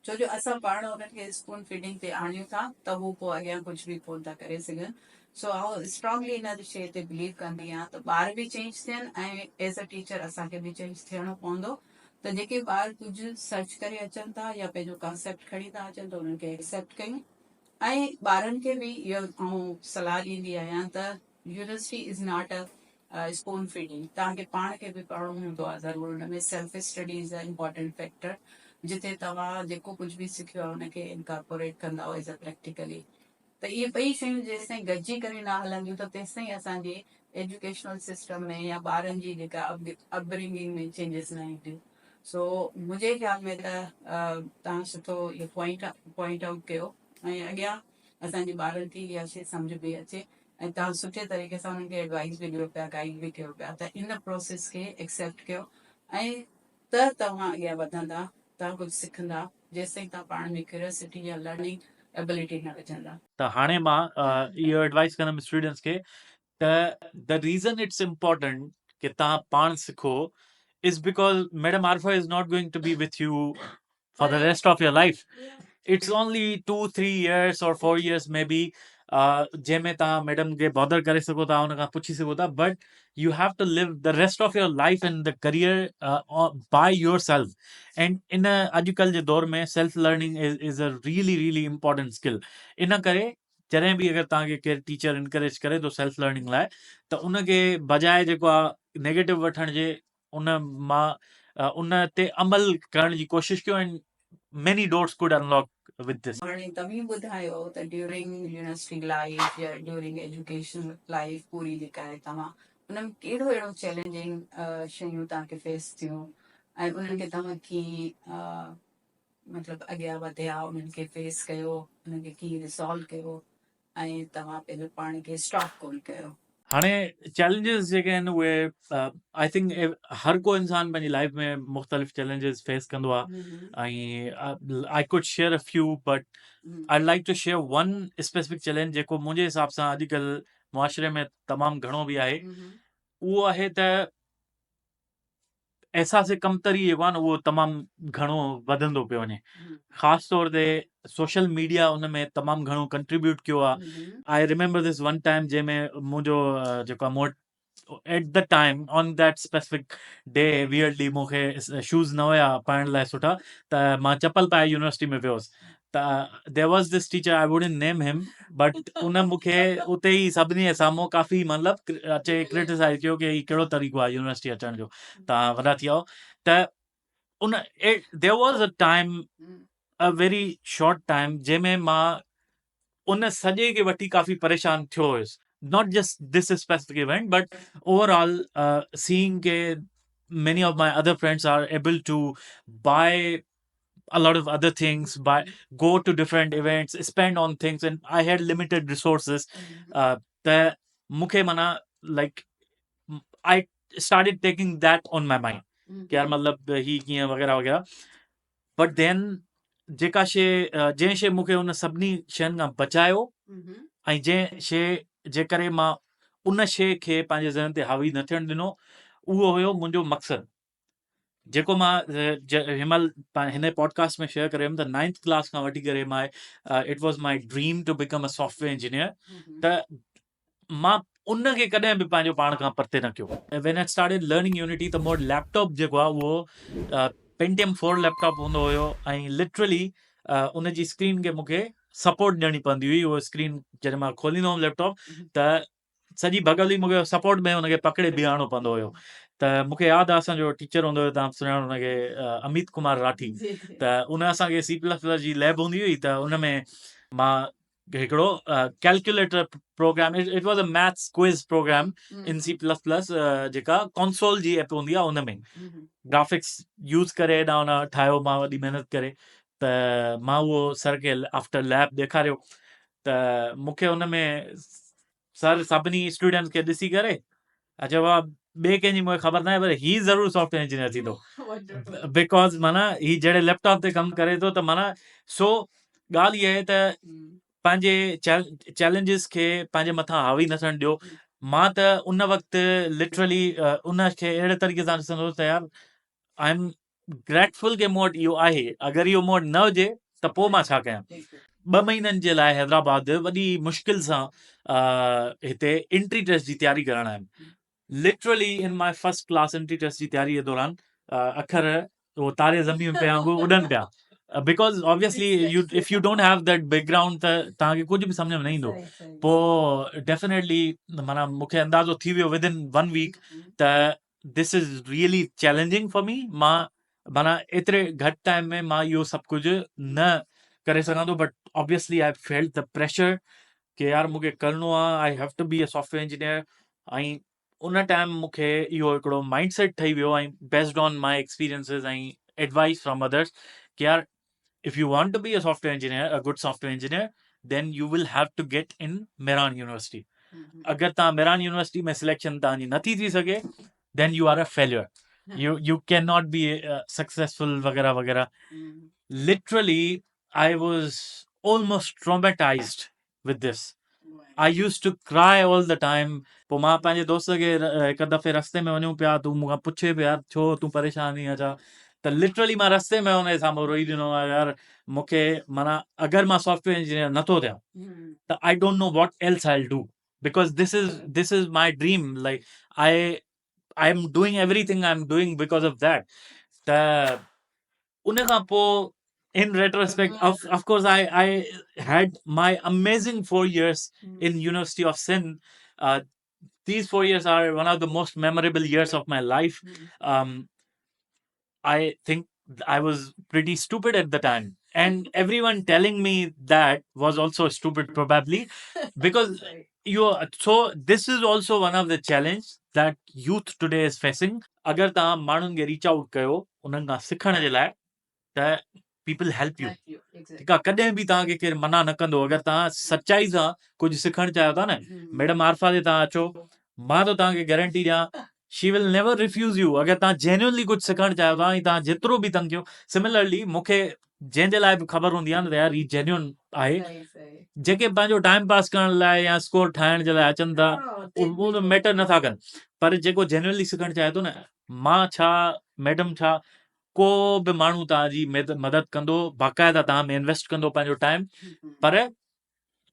छो जो असां पाण उन्हनि खे स्पून फीडिंग ते आणियूं था त हू पोइ अॻियां कुझु बि कोन था करे सघनि सो आउं स्ट्रॉन्गली इन शइ ते बिलीव कंदी आहियां त ॿार बि चेंज थियनि ऐं एज़ अ टीचर असांखे बि चेंज थियणो पवंदो त जेके ॿार कुझु सर्च करे अचनि था या पंहिंजो कॉन्सेप्ट खणी था अचनि त उन्हनि खे एक्सेप्ट कयूं ऐं ॿारनि खे बि इहो आउं सलाह ॾींदी आहियां त university is not a spoon feeding तव्हांखे पाण खे बि पढ़णो हूंदो आहे ज़रूरु हुन में self study is a important factor जिते तव्हां जेको कुझु बि सिखियो आहे हुनखे इनकॉर्पोरेट कंदा एज़ अ प्रैक्टिकली त इहे ॿई शयूं जेसि ताईं गॾिजी करे न हलंदियूं त तेसि ताईं असांजे एजुकेशनल सिस्टम में या ॿारनि जी जेका अपब्रिंगिंग में चेंजिस न ईंदियूं सो मुंहिंजे ख़्याल में त तव्हां सुठो इहो पॉइंट आउट कयो ऐं अॻियां असांजे ॿारनि खे इहा शइ सम्झ में अचे ऐं तव्हां सुठे तरीक़े सां हुननि खे एडवाइस बि ॾियो पिया गाइड बि कयो पिया त इन प्रोसेस खे एक्सेप्ट कयो ऐं त तव्हां अॻियां वधंदा तव्हां कुझु सिखंदा जेसि ताईं तव्हां पाण में क्यूरियोसिटी या लर्निंग एबिलिटी न विझंदा त हाणे मां इहो एडवाइस कंदुमि स्टूडेंट्स खे त द रीज़न इट्स इम्पोर्टेंट कि तव्हां पाण सिखो is because madam Arfa is not going to be with you for the rest of your life it's only 2-3 years or 4 years maybe जंहिंमें तव्हां मैडम खे बॉदर करे सघो था, हुन खां पुछी सघो था, but you have to live the rest of your life in the career by yourself. And in अॼुकल्ह जे दौर में self learning is a really really important skill. इन करे जॾहिं बि अगरि तव्हांखे केरु टीचर इनकरेज करे थो सेल्फ लर्निंग लाइ, त उनखे बजाए जेको आहे नेगेटिव वठण जे, उन मां उन ते अमल करण जी कोशिशि कयो, and many doors could unlock with this. हाणे तव्हीं ॿुधायो त ड्यूरिंग यूनिवर्सिटी लाइफ या ड्यूरिंग एजुकेशन लाइफ पूरी जेका आहे तव्हां उन में कहिड़ो अहिड़ो चैलेंजिंग शयूं तव्हांखे फेस थियूं ऐं उन्हनि खे तव्हां कीअं मतिलबु अॻियां वधिया, उन्हनि खे फेस कयो, उन्हनि खे कीअं रिसॉल्व कयो ऐं तव्हां पंहिंजो पाण खे स्टॉप कोन कयो? हाणे चैलेंजिस जेके आहिनि उहे आई थिंक हर को इंसान पंहिंजी लाइफ में मुख़्तलिफ़ चैलेंजिस फेस कंदो आहे, ऐं I could share a few, but I like to share one specific challenge जेको मुंहिंजे हिसाब सां अॼुकल्ह मुआशरे में तमामु घणो बि आहे। उहो आहे त एहसास कमतरी जेको आहे न, उहो तमामु घणो वधंदो पियो वञे। ख़ासि तौर ते सोशल मीडिया उन में तमामु घणो कंट्रीब्यूट कयो आहे। आई रिमेंबर दिस वन टाइम जंहिंमें मुंहिंजो जेको आहे मूं वटि at the time on that specific day weirdly मूंखे शूज़ न हुया पाइण लाइ सुठा, त मां चपल पाए यूनिवर्सिटी में वियोसि। त there was this teacher, I wouldn't name him, but उन मूंखे उते ई सभिनी जे साम्हूं काफ़ी मतिलबु अचे क्रिटिसाइज़ कयो कि हीउ कहिड़ो तरीक़ो आहे यूनिवर्सिटी अचण जो, तव्हां वॾा थी विया हो। त उन there was a time, a very short time, जंहिंमें मां उन सॼे खे वठी काफ़ी परेशान थियो हुयुसि। Not just this specific event, but overall seeing के many of my other friends are able to buy a lot of other things, go to different events, spend on things, and I had limited resources. त मूंखे माना like I started taking that on my mind कि यार मतलब ही कीअं वग़ैरह वग़ैरह, बट देन जेका शइ जंहिं शइ मूंखे उन सभिनी शयुनि खां बचायो, ऐं जंहिं शइ जे करे मां उन शइ खे पंहिंजे ज़हन ते हावी न थियणु ॾिनो, उहो हुयो मुंहिंजो मक़सदु, जेको मां हिनमहिल हिन पॉडकास्ट में शेयर करे हुयमि त 9th क्लास खां वठी करे मां it was my dream to become a software engineer. त मां उन खे कॾहिं बि पंहिंजो पाण खां परते न कयो। When I started learning unity, त मूं वटि लैपटॉप जेको आहे उहो पेंटियम 4 लैपटॉप हूंदो हुयो, ऐं लिटरली उन जी स्क्रीन खे मूंखे सपोर्ट ॾियणी पवंदी हुई। उहो स्क्रीन जॾहिं मां खोलींदो हुउमि लैपटॉप, त सॼी बगल हुई, मूंखे सपोर्ट में हुनखे पकिड़े बीहारणो पवंदो हुयो। त मूंखे यादि आहे असांजो टीचर हूंदो हुयो, तव्हां सुञाणो हुनखे, अमित कुमार राठी। त उन असांखे C++ जी लैब हूंदी हुई, त उन में मां हिकिड़ो calculator program, it was a maths quiz program in C++, जेका कंसोल जी ऐप हूंदी आहे, उन में ग्राफिक्स यूज़ करे हेॾा हुन ठाहियो मां वॾी महिनत करे। त मां उहो सर खे आफ्टर लैब ॾेखारियो, त मूंखे हुन में सर सभिनी स्टूडेंट्स खे ॾिसी करे चयो, ॿिए कंहिंजी मूंखे ख़बर न आहे, पर ही ज़रूरु सॉफ्टवेयर इंजीनियर थींदो, बिकॉज़ माना ही जहिड़े लैपटॉप ते कमु करे थो, त माना सो ॻाल्हि इहा आहे त पंहिंजे चैलेंजिस खे पंहिंजे मथां हावी न थियणु ॾियो। मां त उन वक़्तु लिटरली उन खे अहिड़े तरीक़े सां ॾिसंदो हुउसि त यार आई एम ग्रेटफुल कि मूं वटि इहो आहे, अगरि इहो मूं वटि न हुजे त पोइ मां छा कयां। 2 महीननि जे लाइ हैदराबाद वॾी मुश्किल सां हिते एंट्री टेस्ट जी तयारी करणु आयुमि। Literally in my first class entry test जी तयारी जे दौरान अखर उहो तारे ज़मीन पिया वांगुरु उॾनि पिया, because obviously if U don't have that background, त तव्हांखे कुझु बि सम्झ में न ईंदो। पोइ डेफिनेटली माना मूंखे अंदाज़ो थी वियो विद इन 1 वीक त this is really challenging for me. मां माना एतिरे घटि टाइम में मां इहो सभु कुझु न करे सघंदो, but obviously I felt the pressure कि यार मूंखे करिणो आहे, I have to be a software engineer. ऐं उन टाइम मूंखे इहो हिकिड़ो माइंड सेट ठही वियो, ऐं बेस्ड ऑन माई एक्सपीरियंसिस ऐं एडवाइस फ्रॉम अदर्स, कि यार if you want to be a software engineer, a good software engineer, then you will have to get in Mehran university. अगरि तव्हां मेरान यूनिवर्सिटी में सिलेक्शन तव्हांजी नथी थी सघे, then you are a failure, you can not be successful वग़ैरह वग़ैरह। Literally I was almost traumatised with this. I used to cry all the time. पोइ मां पंहिंजे दोस्त खे हिकु दफ़े रस्ते में वञूं पिया, तूं मूंखां पुछे पियो, यार छो तूं परेशान आहीं छा? त लिटरली मां रस्ते में हुन जे साम्हूं रोई ॾिनो आहे यार मूंखे माना अगरि मां सॉफ्टवेयर इंजीनियर नथो थियां त I don't know what else I do because this is my dream like I am doing everything I am doing because of that त उन खां पोइ in retrospect of course I had my amazing 4 years in University of Sin. These 4 years are one of the most memorable years of my life. I think I was pretty stupid at the time, and everyone telling me that was also stupid, probably, because So this is also one of the challenge that youth today is facing. अगर तव्हां माण्हुनि खे reach out कयो उन्हनि खां सिखण जे लाइ त people help you. ठीकु आहे कॾहिं बि तव्हांखे केरु मना न कंदो अगरि तव्हां सचाई सां कुझु सिखणु चाहियो था न मैडम आरफा ते तव्हां अचो मां थो तव्हांखे गारंटी ॾियां she will never refuse U अगरि तव्हां जेन्युअनली कुझु सिखणु चाहियो था ऐं तव्हां जेतिरो बि तंग कयो सिमिलरली मूंखे जंहिंजे लाइ बि ख़बर हूंदी आहे न त यार ही जेन्युअन आहे जेके पंहिंजो टाइम पास करण लाइ या स्कोर ठाहिण जे लाइ अचनि था उहो त मैटर नथा कनि पर जेको जेन्युअनली सिखणु चाहे थो न मां छा मैडम छा को बि माण्हू तव्हांजी मदद कंदो बाक़ाइदा तव्हां में इन्वेस्ट कंदो पंहिंजो टाइम पर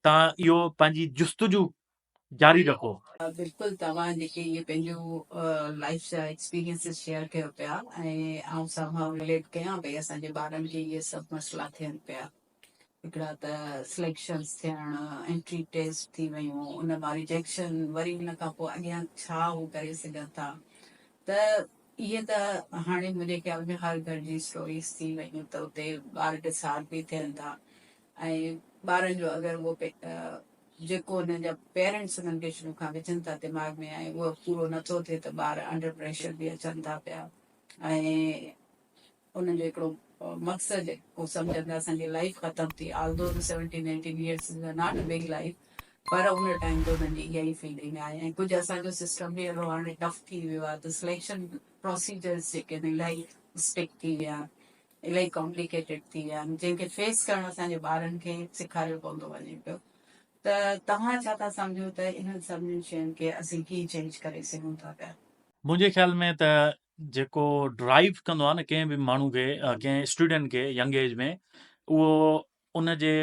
तव्हां इहो पंहिंजी जुस्तजू जारी रखो बिल्कुलु तव्हां जेके इहे पंहिंजो लाइफ जा एक्सपीरियंसिस शेयर कयो पिया ऐं आउं समहाउ रिलेट कयां भई असांजे ॿारनि खे इहे सभु मसइला थियनि पिया हिकिड़ा त सिलेक्शन्स थियणु एंट्री टेस्ट थी वियूं उन मां रिजेक्शन वरी उन खां पोइ अॻियां छा उहो करे सघनि था त इहे त हाणे मुंहिंजे ख़्याल में हर घर जी स्टोरीज़ थी वियूं त उते ॿार डिसार बि थियनि था ऐं ॿारनि जो अगरि उहो जेको हुननि जा पेरेंट्स उन्हनि खे शुरू खां विझनि था दिमाग़ में ऐं उहो पूरो नथो थिए त ॿार अंडर प्रेशर बि अचनि था पिया ऐं उन्हनि जो हिकिड़ो मक़सदु उहो सम्झंदा असांजी लाइफ ख़तमु थी although 17-18 years is not a big life पर उन टाइम ते उन्हनि जी इहा ई फीलिंग आहे ऐं कुझु असांजो सिस्टम बि अहिड़ो हाणे टफ थी वियो आहे त सिलेक्शन प्रोसीजर्स जेके आहिनि इलाही स्ट्रिक्ट थी विया इलाही कॉम्प्लिकेटेड थी विया आहिनि जंहिंखे फेस करणु असांजे ॿारनि खे सेखारियो पवंदो वञे पियो त तव्हां छा था सम्झो त इन्हनि सभिनी शयुनि खे असीं कीअं चेंज करे सघूं था पिया मुंहिंजे ख़्याल में त जेको ड्राइव कंदो आहे न कंहिं बि माण्हू खे कंहिं स्टूडेंट खे यंग एज में उहो उनजे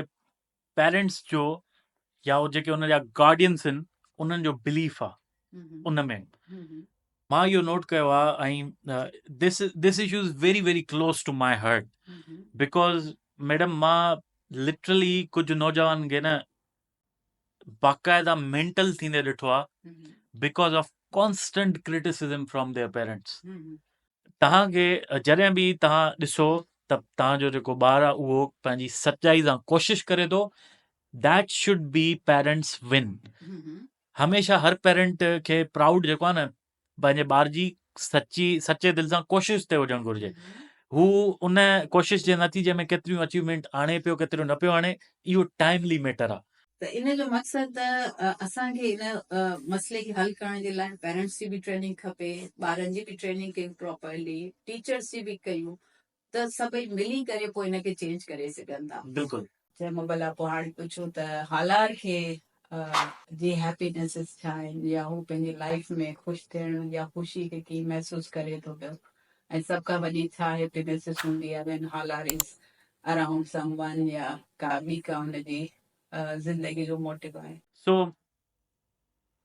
पेरेंट्स जो या उहो जेके उनजा गार्डियंस आहिनि उन्हनि जो बिलीफ आहे उन में मां इहो नोट कयो आहे ऐं this issue is very very close to my hurt because madam मां लिटरली कुझु नौजवान खे न बाक़ाइदा मेंटल थींदे ॾिठो आहे because of constant criticism from their parents तव्हांखे जॾहिं बि तव्हां ॾिसो त तव्हांजो जेको ॿारु आहे उहो पंहिंजी सचाई सां कोशिशि करे थो that should be parents win हमेशह हर पेरेंट खे प्राउड जेको आहे न पंहिंजे ॿार जी सचे दिलि सां कोशिशि ते हुजणु घुरिजे हू उन कोशिशि जे नतीजे में केतिरियूं अचीवमेंट आणे पियो केतिरियूं न पियो आणे इहो टाइमली मैटर आहे त इन जो मक़सदु त असांखे इन मसइले खे हल करण जे लाइ पेरेंट्स जी बि ट्रेनिंग खपे ॿारनि जी बि ट्रेनिंग कयूं प्रॉपरली टीचर्स जी बि कयूं त सभई मिली करे पोइ इनखे चेंज करे सघनि था बिल्कुलु जंहिंमें भला पोइ हाणे पुछो त हालार खे जी हैप्पीनेसिस छा आहिनि या हू पंहिंजी लाइफ में ख़ुशि थियणु या ख़ुशी खे कीअं महसूसु करे थो पियो ऐं सभ खां वॾी छा हैप्पीनेसिस हूंदी आहे when Halar is around someone या का ॿी का हुनजी ज़िंदगी जो मोटिव आहे So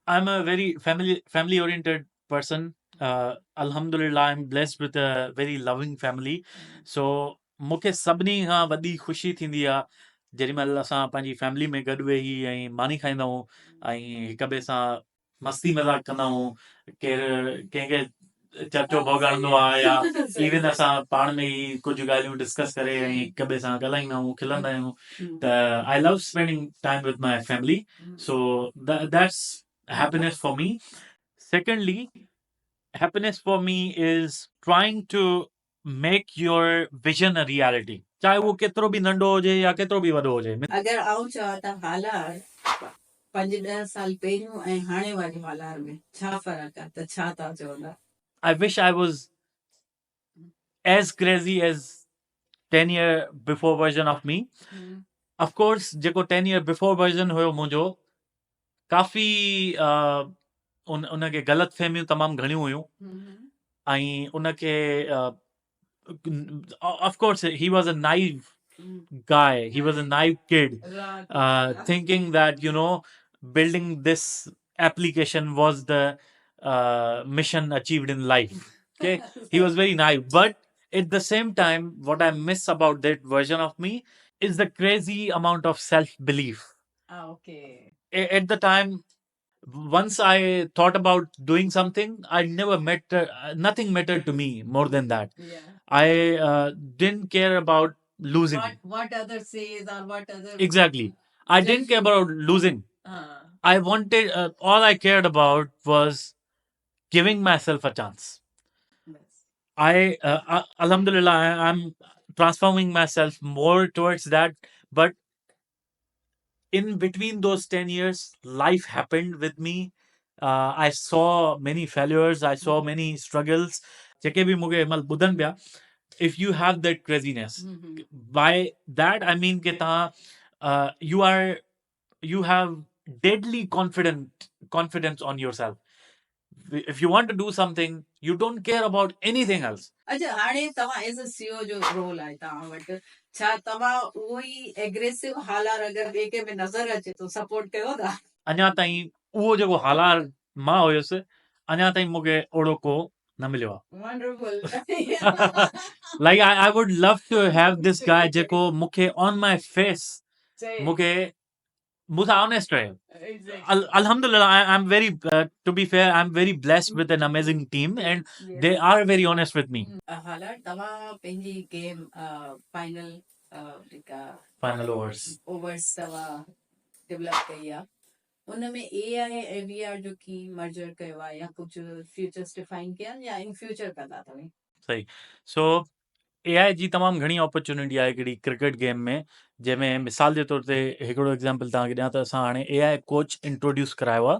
I'm a very family oriented person. Alhamdulillah, I'm blessed with a very loving family. So मूंखे सभिनी खां वॾी ख़ुशी थींदी आहे जेॾी महिल असां पंहिंजी फैमिली में गॾु वेही ऐं मानी खाईंदा आहियूं ऐं हिक ॿिए सां मस्ती मज़ाक कंदा आहियूं केरु कंहिंखे चर्चो भोॻाईंदो आहे या इवन असां पाण में ई कुझु ॻाल्हियूं डिस्कस करे ऐं हिक ॿिए सां ॻाल्हाईंदा आहियूं खिलंदा आहियूं त I love spending time with my family so that's happiness for me. Secondly, happiness for me is trying to make your vision a reality. चाहे वो केतिरो बि नंढो हुजे या केतिरो बि वॾो हुजे अगरि आउं चवां त हालार 5-10 साल पहिरियों ऐं हाणे वारी हालार में छा फ़र्क़ु आहे त छा तव्हां चवंदा I wish I was as crazy as 10 year before version of me. Of course, जेको 10 year before version हुयो मुंहिंजो काफ़ी उनखे ग़लति फहमियूं तमामु घणियूं हुयूं ऐं उनखे of course, he was a naive guy. He was a naive kid, thinking that, building this application was the mission achieved in life. Okay, he was very naive, but at the same time, what I miss about that version of me is the crazy amount of self belief. Okay. At the time, once I thought about doing something, I never nothing mattered to me more than that. Yeah. I didn't care about losing. What others says or what other. Exactly. I didn't care about losing. I wanted, all I cared about was giving myself a chance. Yes. Alhamdulillah, I'm transforming myself more towards that. But in between those 10 years, life happened with me. I saw many failures, I saw many struggles. जेके भी मूंखे हिन महिल ॿुधनि पिया, if you have that craziness, by that I mean कि तव्हां you have deadly confidence on yourself. If you want to do something, you don't care about anything else. अच्छा, हाणे तव्हां एज अ सीओ जो रोल आहे तव्हां वटि, छा तव्हां उहो ई एग्रेसिव हालार अगरि ॿिए कंहिं में नज़र अचे तो सपोर्ट कयो था? अञा ताईं उहो जेको हालार मां हुयुसि, अञा ताईं मूंखे ओड़ो को न मिलियो आहे. Wonderful. Like I would love to have this guy जेको मूंखे on my face मूंखे मूंसां honest रहे. Exactly. Alhamdulillah, I'm very, to be fair, I'm very blessed with an amazing team, and they are very honest with me. Halar तव्हां पंहिंजी game final Final overs. Overs तव्हां develop कई आहे, उन में AI ऐं VR जो की मर्जर कयो आहे या कुझु फ्यूचर्स डिफाइन कया या इन फ्यूचर कंदा तव्हां? सही. So AI जी तमामु घणी अपॉर्चुनिटी आहे हिकिड़ी क्रिकेट गेम में, जंहिंमें मिसाल जे तौर ते हिकिड़ो एग्ज़ाम्पल तव्हांखे ॾियां त असां हाणे AI कोच इंट्रोड्यूस करायो आहे,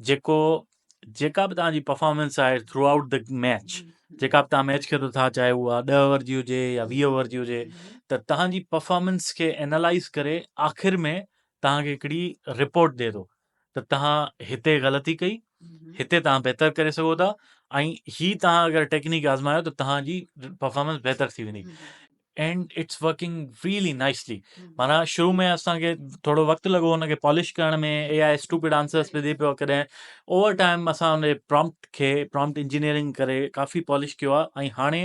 जेका बि तव्हांजी परफॉर्मेंस आहे थ्रू आउट द मैच, जेका बि तव्हां मैच खेॾो था, चाहे उहा 10 ओवर जी हुजे या 20 ओवर जी हुजे, त तव्हांजी परफॉर्मेंस खे एनालाइज़ करे आख़िर में तव्हांखे हिकिड़ी रिपोर्ट ॾिए थो त तव्हां हिते ग़लती कई, हिते तव्हां बहितर करे सघो था, ऐं ही तव्हां अगरि टेक्निक आज़मायो त तव्हांजी परफॉर्मेंस बहितर थी वेंदी. And it's working really nicely. माना शुरू में असांखे थोरो वक़्तु लॻो हुनखे पॉलिश करण में, AI स्टूपिड आंसर्स बि ॾिए पियो कॾहिं. ओवर टाइम असां हुन प्रॉम्प्ट इंजीनियरिंग करे काफ़ी पॉलिश कयो आहे, ऐं हाणे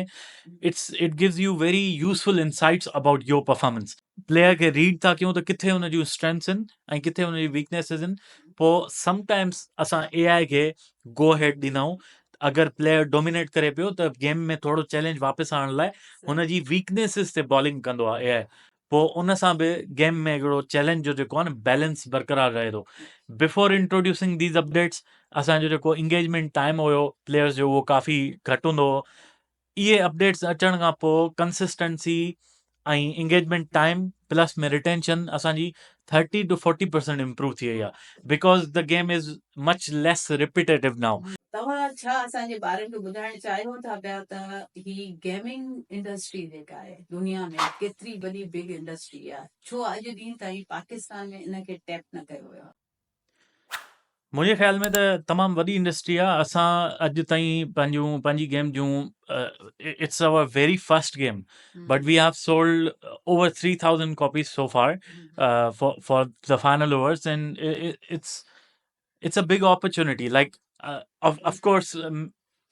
it gives U very useful insights about your performance. Player खे रीड था कयूं त किथे हुन जूं स्ट्रेंथ्स आहिनि ऐं किथे हुन जी वीकनेसिस आहिनि. पोइ समटाइम्स असां AI खे गो हेड ॾींदा आहियूं. अगरि प्लेयर डोमिनेट करे पियो त गेम में थोरो चैलेंज वापसि आणण लाइ हुनजी वीकनेसिस ते बॉलिंग कंदो आहे AI. पोइ उन सां बि गेम में हिकिड़ो चैलेंज जो जेको आहे न बैलेंस बरक़रार रहे थो. बिफोर इंट्रोड्यूसिंग दीज अपडेट्स असांजो जेको इंगेजमेंट टाइम हुयो प्लेयर्स जो, उहो काफ़ी घटि हूंदो हो. इहे अपडेट्स अचण खां पोइ कंसिस्टेंसी ऐं इंगेजमेंट टाइम प्लस में रिटेंशन असांजी 30 to 40% इम्प्रूव थी वई आहे, because the game is much lace repetitive now. तव्हां छा असांजे ॿारनि खे ॿुधाइण चाहियो था पिया त ही गेमिंग इंडस्ट्री जेका आहे दुनिया में केतिरी वॾी बिग इंडस्ट्री आहे, छो अॼु ॾींहं ताईं पाकिस्तान में इनखे टैप न कयो वियो आहे? मुंहिंजे ख़्याल में त तमामु वॾी इंडस्ट्री आहे. असां अॼु ताईं पंहिंजी गेम जूं, it's our very first game, but we have sold over 3000 copies so far for the final overs, and it's a big opportunity. Like, of course,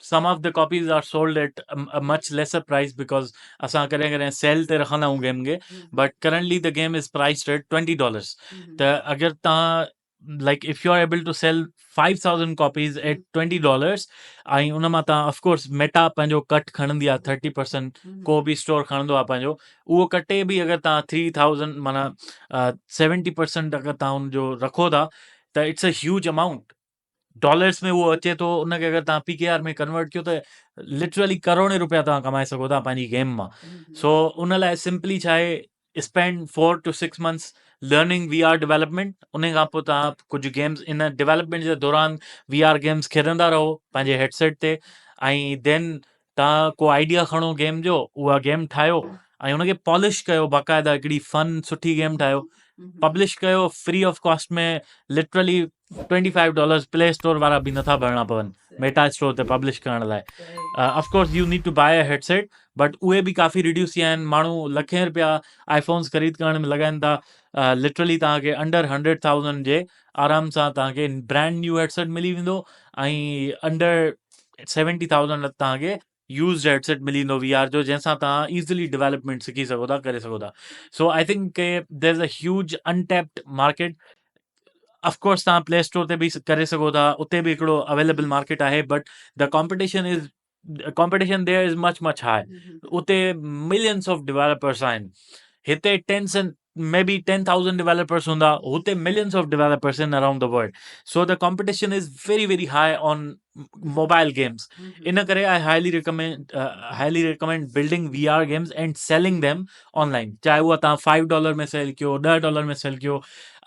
some of the copies are sold at a much lesser price because asan kare sell te rakhna hu game ge, but currently the game is priced at $20. The agar ta, like, if you are able to sell 5000 copies at $20, ai unama ta of course meta panjo cut khanandi a 30%, ko bhi store khanando a panjo, uho कटे बि अगरि तव्हां 3000 माना 70% अगरि तव्हां हुनजो रखो था त it's a huge amount. Dollars में उहो अचे थो, उनखे अगरि तव्हां PKR में कन्वर्ट कयो त लिटरली करोड़े रुपया तव्हां कमाए सघो था पंहिंजी गेम मां. सो उन लाइ सिंपली छा आहे, spend 4 to 6 months learning VR development. उन खां पोइ तव्हां कुझु गेम्स इन डेवलपमेंट जे दौरान VR गेम्स खेॾंदा रहो पंहिंजे हेडसेट ते, ऐं देन तव्हां को आइडिया खणो गेम जो, उहा गेम ठाहियो ऐं उनखे पॉलिश कयो, बाक़ाइदा हिकिड़ी फन सुठी गेम ठाहियो, पब्लिश कयो फ्री ऑफ कॉस्ट में. लिटरली $25 प्ले स्टोर वारा बि नथा भरणा पवनि. मेटा स्टोर ते पब्लिश करण लाइ Right. Of course you need to buy a headset but उहे बि काफ़ी रिड्यूस थी विया आहिनि माण्हू लखें रुपया आईफोन्स ख़रीद करण में लॻाइनि था लिटरली तव्हांखे अंडर 100,000 जे आराम सां तव्हांखे ब्रांड न्यू हेडसेट मिली वेंदो ऐं अंडर 70,000 तव्हांखे यूज़ हेडसेट मिली वेंदो वी आर जो जंहिंसां तव्हां ईज़िली डेवलपमेंट सिखी सघो था करे सघो था सो आई थिंक के there is a huge untapped market of course तव्हां प्ले स्टोर ते बि करे सघो था उते बि हिकिड़ो अवेलेबल मार्केट आहे but the competition there is much much high उते मिलियंस ऑफ डेवलपर्स आहिनि हिते tens and maybe 10,000 developers हूंदा हुते millions of developers in around the world so the competition is very very high on mobile games इन करे I highly recommend building VR games and selling them online चाहे उहा तव्हां $5 में sale कयो $10 में सेल कयो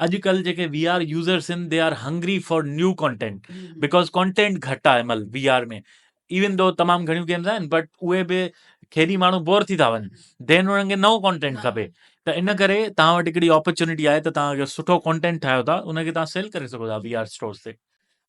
अॼुकल्ह जेके VR यूज़र्स आहिनि they are hungry for new content because content घटि आहे हिनमहिल VR में इवन दो तमामु घणियूं गेम्स आहिनि बट उहे बि खेॾी माण्हू बोर थी था वञनि देन उन्हनि खे नओं कॉन्टेंट खपे त इन करे तव्हां वटि हिकिड़ी अपॉर्चुनिटी आहे त तव्हां अगरि सुठो कॉन्टेंट ठाहियो था उनखे तव्हां सेल करे सघो था VR स्टोर्स ते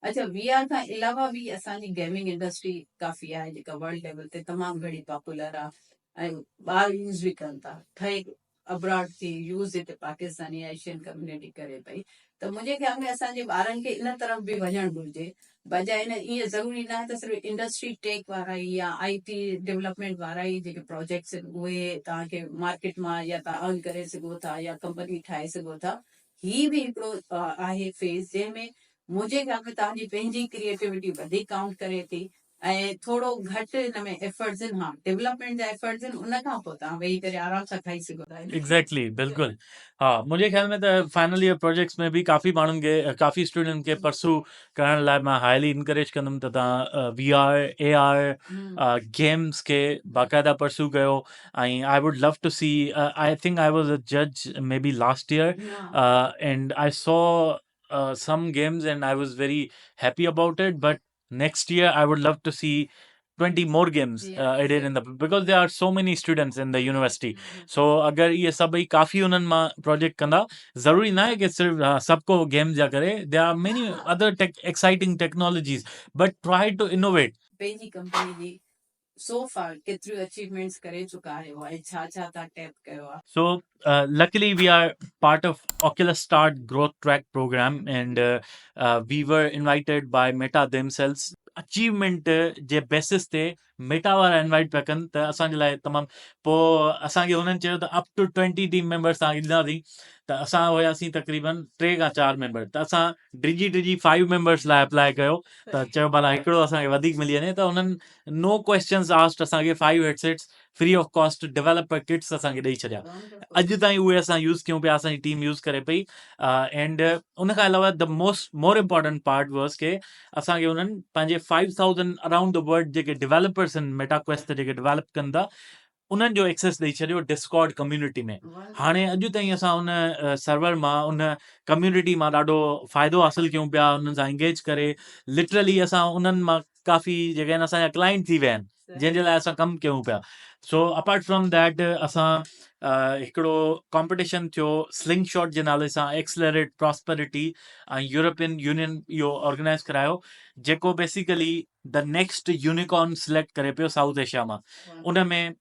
अच्छा VR खां अलावा बि असांजी गेमिंग इंडस्ट्री काफ़ी आहे जेका वर्ल्ड लेवल ते तमामु घणी पॉपुलर आहे ऐं ॿार यूज़ बि कनि था ठहे अब्रॉड थी यूज़ हिते पाकिस्तानी एशियन कम्युनिटी करे पई त मुंहिंजे ख़्याल में असांजे ॿारनि खे इन तरफ़ बि वञणु घुरिजे बजाए न ईअं ज़रूरी न आहे त सिर्फ़ु इंडस्ट्री टेक वारा ई या IT डेवलपमेंट वारा ई जेके प्रोजेक्ट्स आहिनि उहे तव्हांखे मार्केट मां या तव्हां अर्न करे सघो था या कंपनी ठाहे सघो था ही बि हिकिड़ो आहे फेज़ जंहिंमें मुंहिंजे ख़्याल में तव्हांजी पंहिंजी क्रिएटिविटी वधीक काउंट करे थी ऐं थोरो घटि हिन में एफर्ट्स आहिनि हा डेवलपमेंट जा एफर्ट्स आहिनि उन खां पोइ तव्हां वेही करे आराम सां खाई सघो था एग्जैक्टली बिल्कुलु हा मुंहिंजे ख्याल में त फाइनल ईयर प्रोजेक्ट्स में बि काफ़ी माण्हुनि खे काफ़ी स्टूडेंट खे परसू करण लाइ मां हाईली इनकरेज कंदुमि त तव्हां VR AR गेम्स खे बाक़ाइदा परसू कयो ऐं I would love to see I think I was a जज maybe last year and I saw some games and I was very happy about it. But next year, I would love to see 20 more games added in the because there are so many students in the university. So अगर ये सभई काफ़ी उन्हनि मां project कंदा ज़रूरी न आहे कि सिर्फ सबको गेम जा करे there are many other exciting technologies but try to innovate. पंहिंजी कंपनी जी so far केतिरियूं अचीवमेंट्स करे चुका आहियो ऐं छा छा तव्हां टैप कयो आहे So, luckily, we are part of Oculus Start Growth Track program, and we were invited by Meta themselves. Achievement J basis ते मेटा वारा इनवाइट पिया कनि त असांजे लाइ तमामु पोइ असांखे हुननि चयो त अप टू 20 टीम मेंबर्स तव्हां ईंदासीं त असां हुयासीं तक़रीबन 3 खां 4 मेंबर त असां डिजी 5 मेंबर्स लाइ अप्लाई कयो त चयो भला हिकिड़ो असांखे वधीक मिली वञे त हुननि नो क्वेश्चन्स आस्ड असांखे 5 headsets free of cost developer kits असांखे ॾेई छॾिया अॼु ताईं उहे असां यूज़ कयूं पिया असांजी टीम यूज़ करे पई एंड उन खां अलावा the more important part was के असांखे उन्हनि पंहिंजे 5,000 अराउंड द वर्ल्ड जेके डेवलपर्स आहिनि मेटा क्वेस्ट जेके डेवलप कनि था उन्हनि जो एक्सेस ॾेई छॾियो डिस्कॉर्ड कम्युनिटी में हाणे अॼु ताईं असां उन सर्वर मां उन कम्युनिटी मां ॾाढो फ़ाइदो हासिलु कयूं पिया उन्हनि सां इंगेज करे लिटरली असां उन्हनि मां काफ़ी जेके आहिनि असांजा क्लाइंट थी विया आहिनि जंहिंजे लाइ असां कमु कयूं पिया सो अपार्ट फ्रॉम दैट असां हिकिड़ो कॉम्पिटिशन थियो स्लिंग शॉट जे नाले सां एक्सलरेट प्रॉस्पेरिटी ऐं यूरोपियन यूनियन इहो ऑर्गेनाइज़ करायो जेको basically the next unicorn select करे पियो साउथ एशिया मां उन में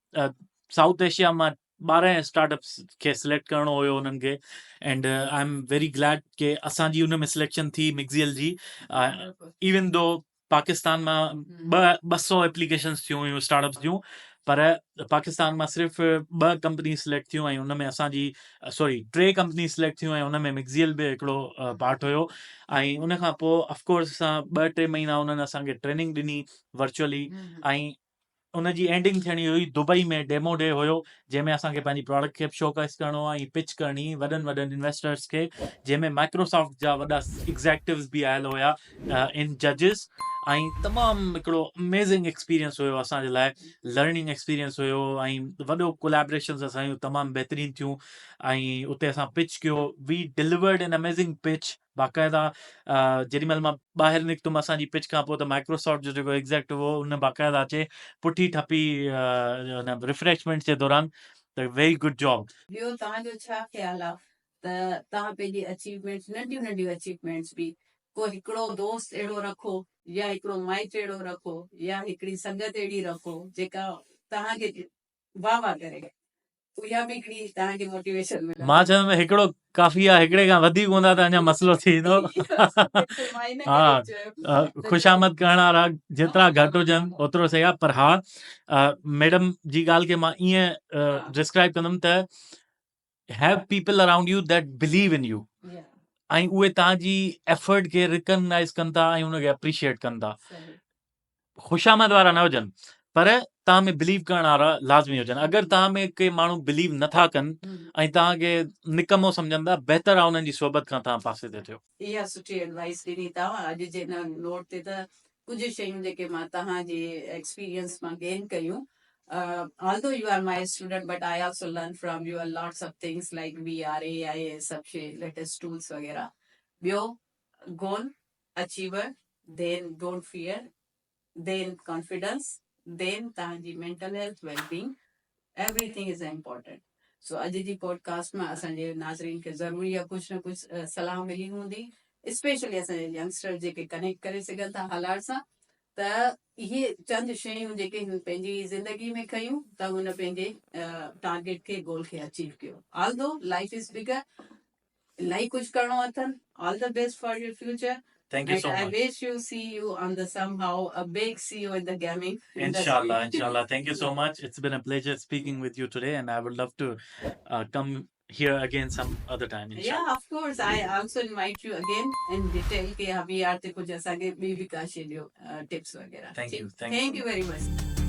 साउथ एशिया मां 12 स्टार्टअप्स खे सिलेक्ट करिणो हुयो उन्हनि खे and I am very glad के असांजी उन में सिलेक्शन थी मिक्सियल जी इवन दो पाकिस्तान मां 200 एप्लीकेशन्स थियूं हुयूं स्टार्टअप्स जूं पर पाकिस्तान मां सिर्फ़ु 2 कंपनी सिलेक्ट थियूं ऐं उन में असांजी 3 कंपनी सिलेक्ट थियूं ऐं उन में मिक्सियल बि हिकिड़ो पार्ट हुयो ऐं उन खां पोइ ऑफकोर्स असां 2-3 महीना उन्हनि असांखे ट्रेनिंग ॾिनी वर्चुअली ऐं उनजी एंडिंग थियणी हुई दुबई में डेमो डे हुयो जंहिंमें असांखे पंहिंजी प्रोडक्ट खे शोकेस करिणो आहे ऐं पिच करणी वॾनि इन्वेस्टर्स खे जंहिंमें माइक्रोसॉफ्ट जा वॾा एग्ज़ेक्टिव्स बि आयल हुया इन जजिस ऐं तमामु हिकिड़ो अमेज़िंग एक्सपीरियंस हुयो असांजे लाइ लर्निंग एक्सपीरियंस हुयो ऐं वॾो कोलैबोरेशन्स असांजूं तमामु बहितरीनु थियूं ऐं उते असां पिच कयो we delivered an amazing pitch बाक़ाइदा जेॾीमहिल मां ॿाहिरि निकितुमि असांजी पिच खां पोइ त माइक्रोसॉफ्ट जो जेको एग्ज़ेक्टिव हो उन बाक़ाइदा अचे पुठी ठपी रिफ्रेशमेंट जे दौरान त वेरी गुड जॉब ॿियो तव्हांजो छा ख़्यालु आहे त तव्हां पंहिंजी अचीवमेंट्स नंढियूं अचीवमेंट्स बि को हिकिड़ो दोस्त अहिड़ो रखो या हिकिड़ो माइट अहिड़ो रखो या हिकिड़ी संगत अहिड़ी रखो जेका तव्हांखे वाह वाह करे, उहा बि हिकिड़ी तव्हांखे मोटिवेशन मिलंदी। मां चवंदुमि हिकिड़ो काफ़ी आहे, हिकिड़े खां वधीक हूंदा त अञा मसइलो थींदो। मां हिन हा, करे चयो ख़ुशामद करण वारा जेतिरा घटि हुजनि ओतिरो सही आहे। पर हा, मैडम जी ॻाल्हि खे मां ईअं डिस्क्राइब कंदुमि त have people around U that believe in U, ऐं उहे तव्हांजी एफर्ट खे रिकग्नाइज़ कनि था ऐं उनखे अप्रिशिएट कनि था। ख़ुशामद वारा न हुजनि पर तव्हां में बिलीव करण वारा लाज़मी हुजनि। अगरि तव्हां में के माण्हू बिलीव नथा कनि ऐं तव्हांखे निकमो सम्झनि था, बहितर आहे उन्हनि जी सोबत खां तव्हां पासे ते थियो। इहा सुठी एडवाइस ॾिनी तव्हां। अॼु जे हिन नोट ते त कुझु शयूं जेके मां तव्हांजे एक्सपीरियंस मां गेन कयूं। although you are my student, but I also learn from you lots of things like VR, AI, सभु शइ लेटेस्ट टूल्स वग़ैरह। ॿियो, goal, achiever, then don't fear, then confidence, then तव्हांजी mental health, well-being, everything is important. सो अॼु जी podcast में असांजे नाज़रीन खे ज़रूरी आहे कुझु न कुझु सलाह मिली हूंदी, स्पेशली असांजे यंगस्टर जेके कनेक्ट करे सघनि था हालात सां। त इहे चंद शयूं जेके हिन पंहिंजी ज़िंदगी में कयूं त हुन पंहिंजे टारगेट खे गोल खे अचीव कयो। ऑल्दो लाइफ इज़ बिगर, इलाही कुझु करिणो अथनि। All the best for your future. Thank you so I much. wish you see you on the somehow a big CEO in the gaming Inshallah, industry. inshallah. Thank you so much. It's been a pleasure speaking with you today, and I would love to come here again some other time. Inshallah. Yeah, of course. I also invite you again in detail कि अभी आते कुछ ऐसा के भी विकास tips वगैरह। Thank you. Thank you very much.